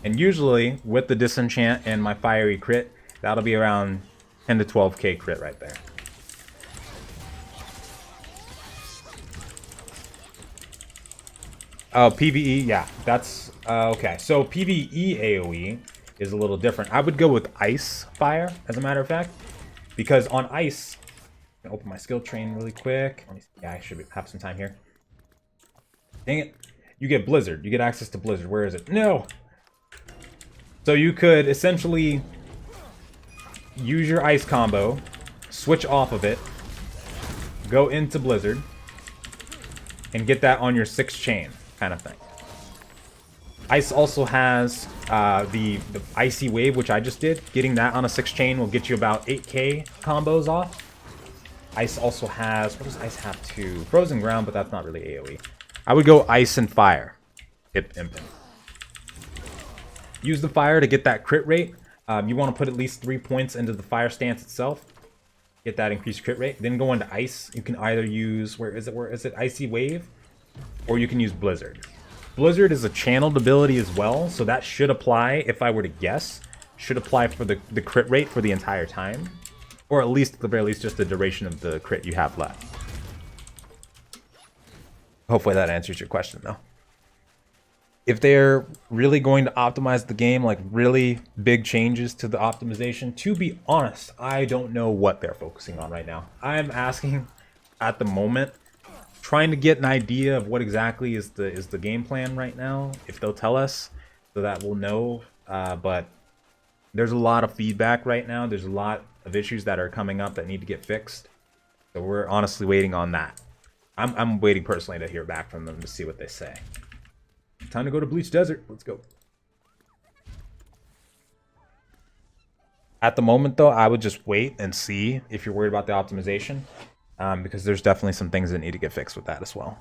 And usually with the disenchant and my fiery crit, that'll be around 10 to 12k crit right there. Oh, PvE, yeah, that's okay. So PvE AoE is a little different. I would go with Ice Fire, as a matter of fact, because on Ice, I'm gonna open my skill train really quick. Let me see. Yeah, I should have some time here. Dang it. You get Blizzard. You get access to Blizzard. Where is it? No! So you could essentially use your Ice combo, switch off of it, go into Blizzard, and get that on your 6 chain kind of thing. Ice also has the Icy Wave, which I just did. Getting that on a 6 chain will get you about 8k combos off. Ice also has, what does Ice have to? Frozen Ground, but that's not really AoE. I would go Ice and Fire. Hip Impin. Use the Fire to get that crit rate. You want to put at least 3 points into the Fire stance itself. Get that increased crit rate. Then go into Ice. You can either use, where is it? Icy Wave. Or you can use Blizzard. Blizzard is a channeled ability as well, so that should apply, if I were to guess, should apply for the crit rate for the entire time. Or at least, at the very least, just the duration of the crit you have left. Hopefully that answers your question, though. If they're really going to optimize the game, like really big changes to the optimization, to be honest, I don't know what they're focusing on right now. I'm asking, at the moment, trying to get an idea of what exactly is the game plan right now, if they'll tell us, so that we'll know. But there's a lot of feedback right now. There's a lot of issues that are coming up that need to get fixed. So we're honestly waiting on that. I'm waiting personally to hear back from them to see what they say. Time to go to Bleach Desert. Let's go. At the moment, though, I would just wait and see if you're worried about the optimization. Because there's definitely some things that need to get fixed with that as well.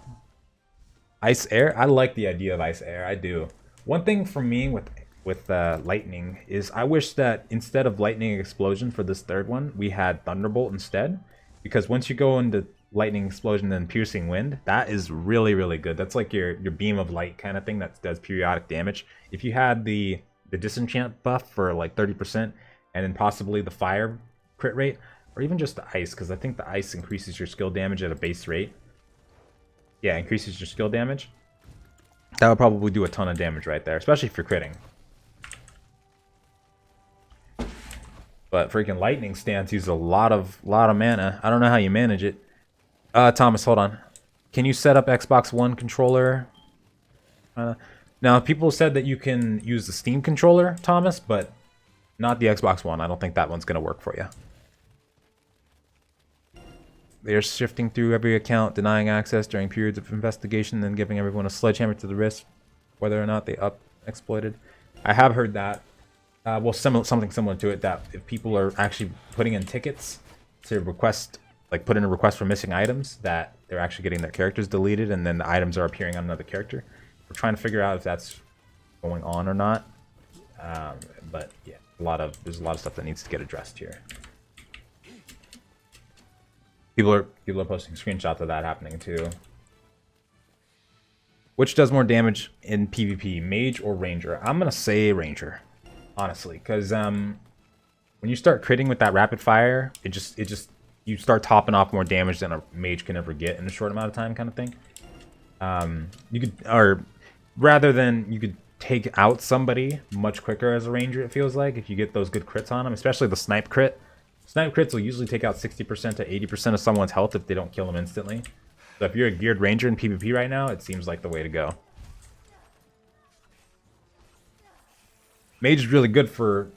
Ice Air? I like the idea of Ice Air. I do. One thing for me with Lightning is I wish that instead of Lightning Explosion for this 3rd one, we had Thunderbolt instead. Because once you go into Lightning Explosion and Piercing Wind, that is really, really good. That's like your Beam of Light kind of thing that does periodic damage. If you had the Disenchant buff for like 30% and then possibly the Fire crit rate, or even just the Ice, because I think the Ice increases your skill damage at a base rate. Yeah, increases your skill damage. That would probably do a ton of damage right there, especially if you're critting. But freaking Lightning Stance uses a lot of mana. I don't know how you manage it. Thomas, hold on. Can you set up Xbox One controller? Now, people said that you can use the Steam controller, Thomas, but not the Xbox One. I don't think that one's going to work for you. They're shifting through every account, denying access during periods of investigation, then giving everyone a sledgehammer to the wrist, whether or not they exploited. I have heard that. Well, something similar to it, that if people are actually putting in tickets to request, like put in a request for missing items, that they're actually getting their characters deleted, and then the items are appearing on another character. We're trying to figure out if that's going on or not. But yeah, there's a lot of stuff that needs to get addressed here. People are posting screenshots of that happening too. Which does more damage in PvP, Mage or Ranger? I'm gonna say Ranger, honestly, because when you start critting with that rapid fire, it just you start topping off more damage than a Mage can ever get in a short amount of time, kind of thing. You could, or rather than you could take out somebody much quicker as a Ranger. It feels like if you get those good crits on them, especially the snipe crit. Snipe crits will usually take out 60% to 80% of someone's health if they don't kill them instantly. So if you're a geared Ranger in PvP right now, it seems like the way to go. Mage is really good for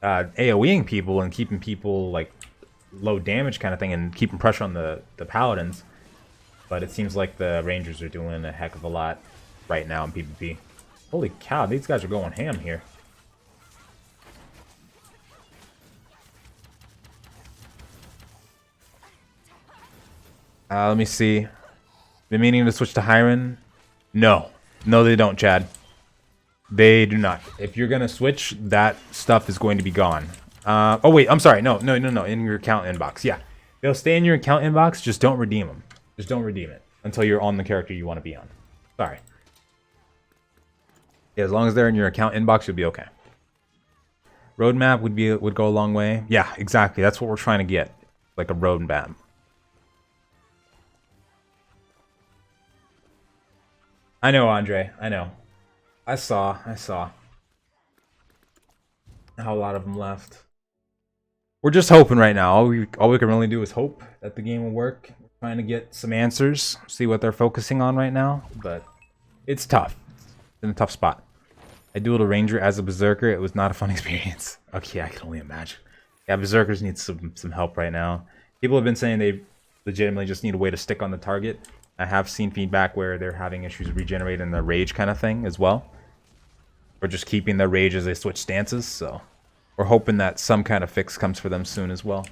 AoEing people and keeping people like low damage kind of thing and keeping pressure on the paladins. But it seems like the rangers are doing a heck of a lot right now in PvP. Holy cow, these guys are going ham here. Let me see. Been meaning to switch to Hiren? No. No, they don't, Chad. They do not. If you're going to switch, that stuff is going to be gone. Oh, wait. I'm sorry. No. In your account inbox. Yeah. They'll stay in your account inbox. Just don't redeem them. Just don't redeem it until you're on the character you want to be on. Sorry. Yeah, as long as they're in your account inbox, you'll be okay. Roadmap would go a long way. Yeah, exactly. That's what we're trying to get. Like a roadmap. I know, Andre. I know. I saw how a lot of them left. We're just hoping right now. All we can really do is hope that the game will work. We're trying to get some answers, see what they're focusing on right now, but it's tough. It's in a tough spot. I dueled a ranger as a berserker. It was not a fun experience. Okay, I can only imagine. Yeah, berserkers need some help right now. People have been saying they legitimately just need a way to stick on the target. I have seen feedback where they're having issues regenerating their rage kind of thing as well. Or just keeping their rage as they switch stances, so we're hoping that some kind of fix comes for them soon as well.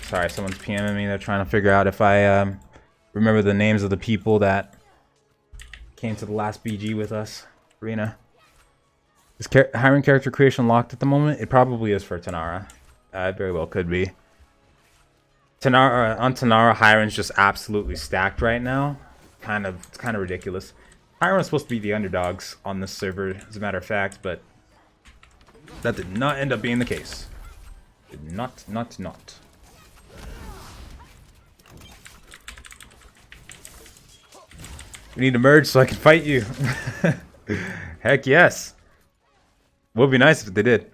Sorry, someone's PMing me. They're trying to figure out if I remember the names of the people that came to the last BG with us. Arena. Is hiring character creation locked at the moment? It probably is for Tanara. It very well could be. On Tanara, Hiron's just absolutely stacked right now. It's kind of ridiculous. Hiron's supposed to be the underdogs on this server, as a matter of fact, but that did not end up being the case. Did not. We need to merge so I can fight you. Heck yes. Would be nice if they did.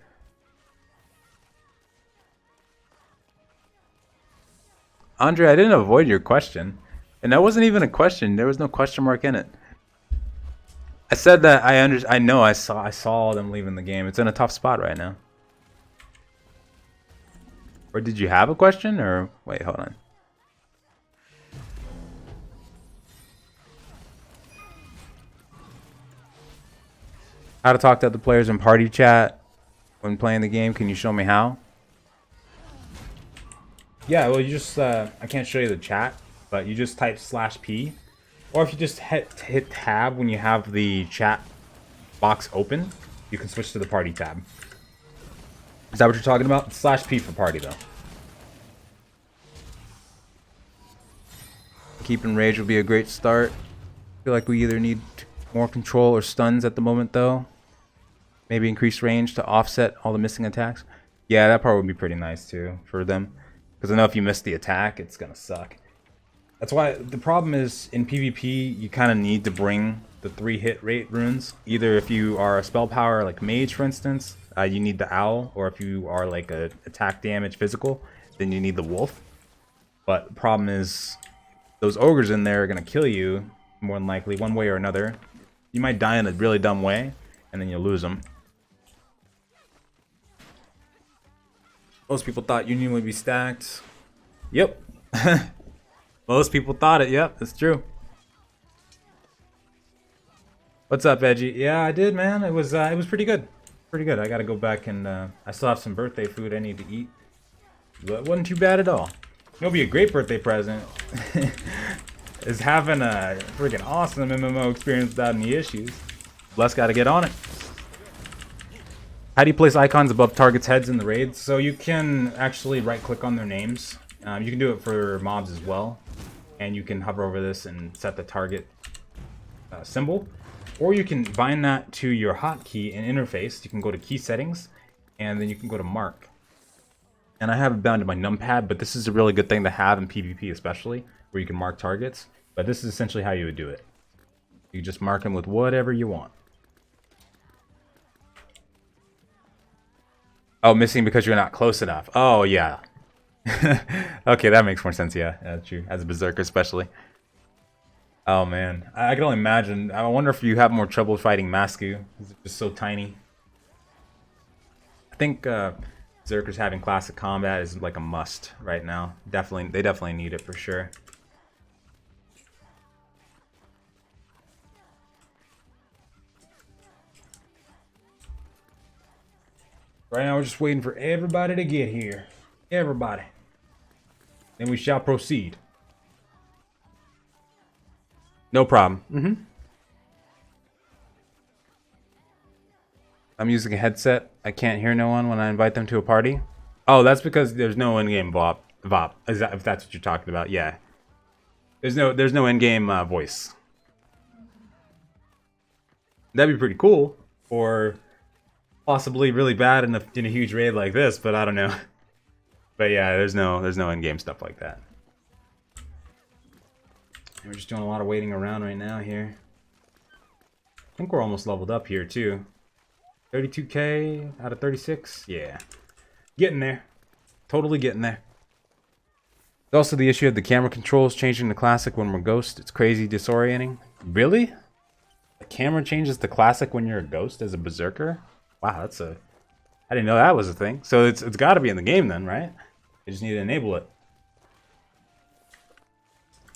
Andre, I didn't avoid your question. And that wasn't even a question. There was no question mark in it. I said that I know I saw them leaving the game. It's in a tough spot right now. Or did you have a question? Or wait, hold on. How to talk to other players in party chat when playing the game. Can you show me how? Yeah, well, you just I can't show you the chat, but you just type /P, or if you just hit tab when you have the chat box open, you can switch to the party tab. Is that what you're talking about? /P for party though. Keeping rage will be a great start. I feel like we either need more control or stuns at the moment though. Maybe increase range to offset all the missing attacks. Yeah, that part would be pretty nice too for them. Because I know if you miss the attack, it's going to suck. That's why the problem is in PvP, you kind of need to bring the 3 hit rate runes. Either if you are a spell power like mage, for instance, you need the owl. Or if you are like a attack damage physical, then you need the wolf. But the problem is those ogres in there are going to kill you more than likely one way or another. You might die in a really dumb way, and then you'll lose them. Most people thought Union would be stacked. Yep. Most people thought it. Yep, that's true. What's up, Veggie? Yeah, I did, man. It was pretty good. Pretty good. I gotta go back and I still have some birthday food I need to eat. But it wasn't too bad at all. It'll be a great birthday present. Is having a freaking awesome MMO experience without any issues. Bless gotta get on it. How do you place icons above targets' heads in the raid? So you can actually right-click on their names. You can do it for mobs as well. And you can hover over this and set the target symbol. Or you can bind that to your hotkey in interface. You can go to key settings, and then you can go to mark. And I have it bound to my numpad, but this is a really good thing to have in PvP especially, where you can mark targets. But this is essentially how you would do it. You just mark them with whatever you want. Oh, missing because you're not close enough. Oh, yeah. Okay, that makes more sense, yeah. That's true. As a berserker especially. Oh, man. I can only imagine. I wonder if you have more trouble fighting Masku. He's just so tiny. I think berserkers having classic combat is like a must right now. Definitely, they definitely need it for sure. Right now, we're just waiting for everybody to get here. Everybody. Then we shall proceed. No problem. I'm using a headset. I can't hear no one when I invite them to a party. Oh, that's because there's no in-game VOP. Is that, if that's what you're talking about? Yeah. There's no in-game voice. That'd be pretty cool. Or possibly really bad in a huge raid like this, but I don't know. But yeah, there's no in-game stuff like that. And we're just doing a lot of waiting around right now here. I think we're almost leveled up here too. 32k out of 36. Yeah, getting there. Totally getting there. There's also the issue of the camera controls changing to classic when we're ghost. It's crazy disorienting. Really? The camera changes to classic when you're a ghost as a berserker? Wow, that's a... I didn't know that was a thing. So it's got to be in the game then, right? You just need to enable it.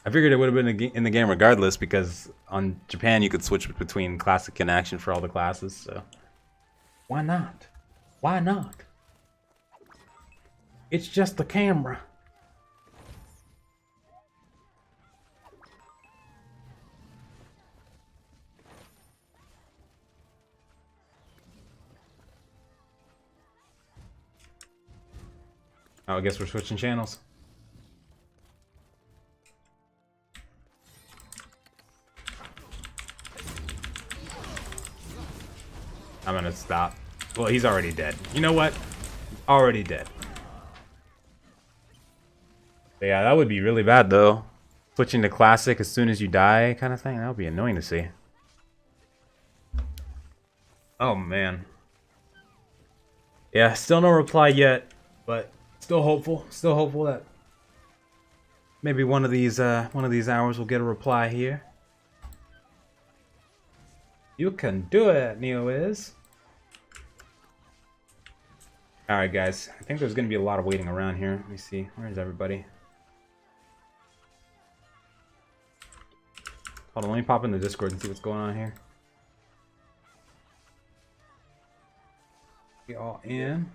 I figured it would have been in the game regardless, because on Japan you could switch between classic and action for all the classes, so... Why not? Why not? It's just the camera. Oh, I guess we're switching channels. I'm gonna stop. Well, he's already dead. You know what? Already dead. But yeah, that would be really bad though. Switching to classic as soon as you die kind of thing. That would be annoying to see. Oh man. Yeah, still no reply yet, but still hopeful. Still hopeful that maybe one of these hours we'll get a reply here. You can do it, NeoWiz. Alright guys, I think there's gonna be a lot of waiting around here. Let me see. Where is everybody? Hold on, let me pop in the Discord and see what's going on here. We all in.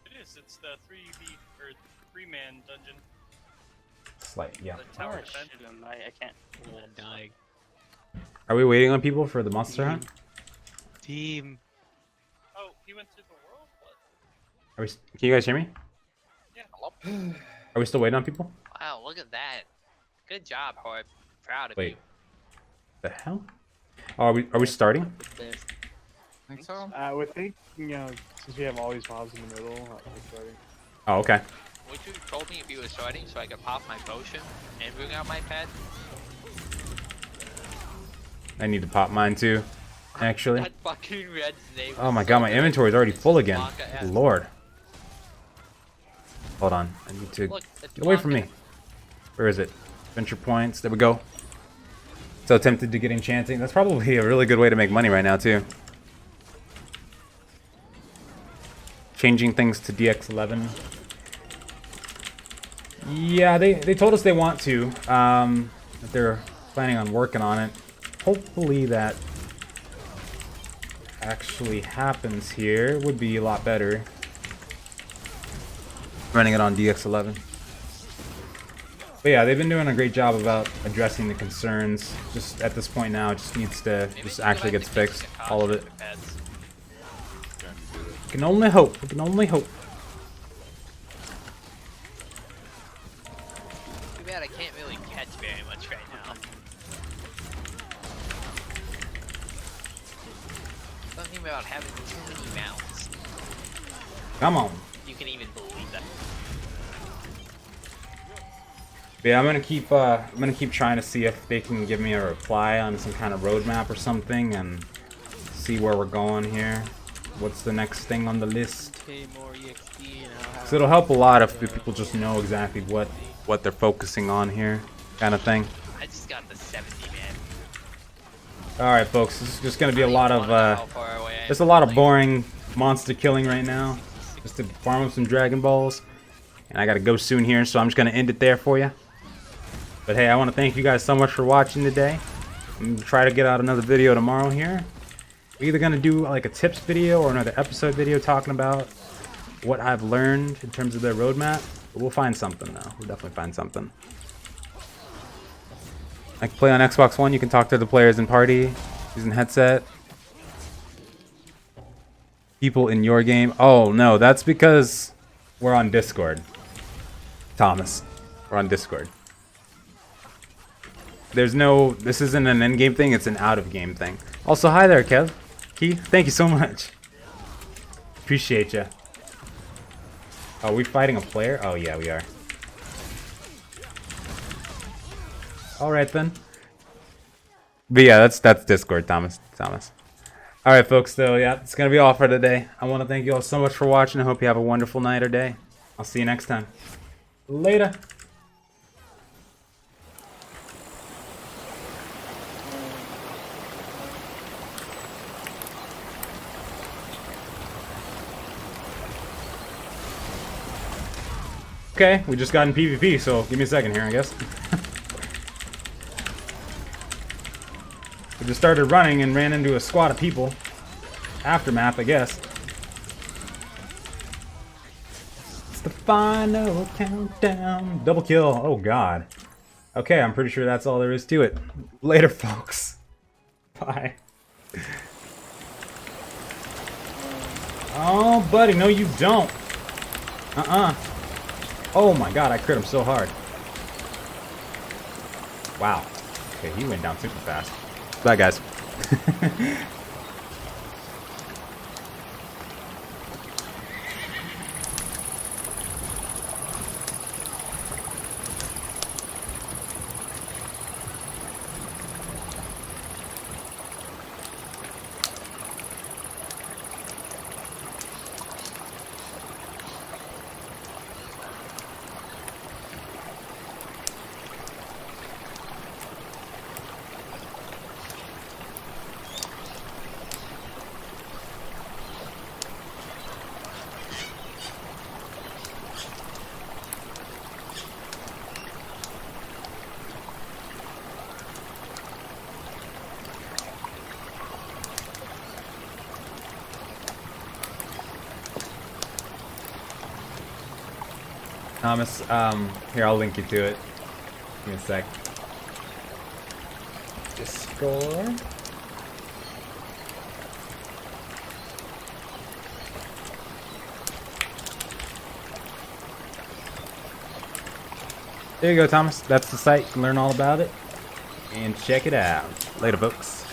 It is. It's the 3v or 3-man dungeon. Slight, yeah. The tower defense. I can't. I'm dying. Are we waiting on people for the monster hunt? Team. Oh, he went to the world. What? Are we? Can you guys hear me? Yeah. Hello. Are we still waiting on people? Wow, look at that. Good job, Horde. Proud of Wait. you. The hell? Oh, are we starting? I think so. I would think, you know, since we have all these mobs in the middle, we're starting. Oh, okay. Would you have told me if you were starting so I could pop my potion and bring out my pet? I need to pop mine too, actually. That fucking red snake. Oh my god, my inventory is already full again. Lord. Hold on, I need to get away from me. Where is it? Venture points. There we go. So tempted to get enchanting. That's probably a really good way to make money right now too. Changing things to DX11. Yeah, they told us they want to. That they're planning on working on it. Hopefully that actually happens here. Would be a lot better. Running it on DX11. But yeah, they've been doing a great job about addressing the concerns. Just at this point now, it just needs to just actually gets fixed. All of it. We can only hope. We can only hope. Too bad I can't really catch very much right now. Something about having too many mounts. Come on. You can even believe that. Yeah, I'm gonna keep trying to see if they can give me a reply on some kind of roadmap or something, and see where we're going here. What's the next thing on the list? So it'll help a lot if people just know exactly what they're focusing on here, kind of thing. I just got the 70, man. All right, folks, this is just gonna be a lot of There's a lot of boring monster killing right now, just to farm up some Dragon Balls, and I gotta go soon here, so I'm just gonna end it there for you. But hey, I want to thank you guys so much for watching today. I'm gonna try to get out another video tomorrow here. We're either gonna do like a tips video or another episode video talking about what I've learned in terms of their roadmap. But we'll find something though. We'll definitely find something. I can play on Xbox One. You can talk to the players in party using headset. People in your game. Oh no, that's because we're on Discord. Thomas, we're on Discord. There's no, this isn't an in-game thing, it's an out-of-game thing. Also, hi there, Kev. Keith, thank you so much. Appreciate ya. Oh, are we fighting a player? Oh, yeah, we are. Alright, then. But yeah, that's Discord, Thomas. Alright, folks, so yeah, it's gonna be all for today. I want to thank you all so much for watching. I hope you have a wonderful night or day. I'll see you next time. Later. Okay, we just got in PvP, so give me a second here, I guess. We just started running and ran into a squad of people. Aftermath, I guess. It's the final countdown. Double kill. Oh, God. Okay, I'm pretty sure that's all there is to it. Later, folks. Bye. Oh, buddy, no you don't. Oh my god, I crit him so hard. Wow. Okay, he went down super fast. Bye, guys. Thomas, here, I'll link you to it. Give me a sec. Discord. There you go, Thomas. That's the site. You can learn all about it. And check it out. Later, folks.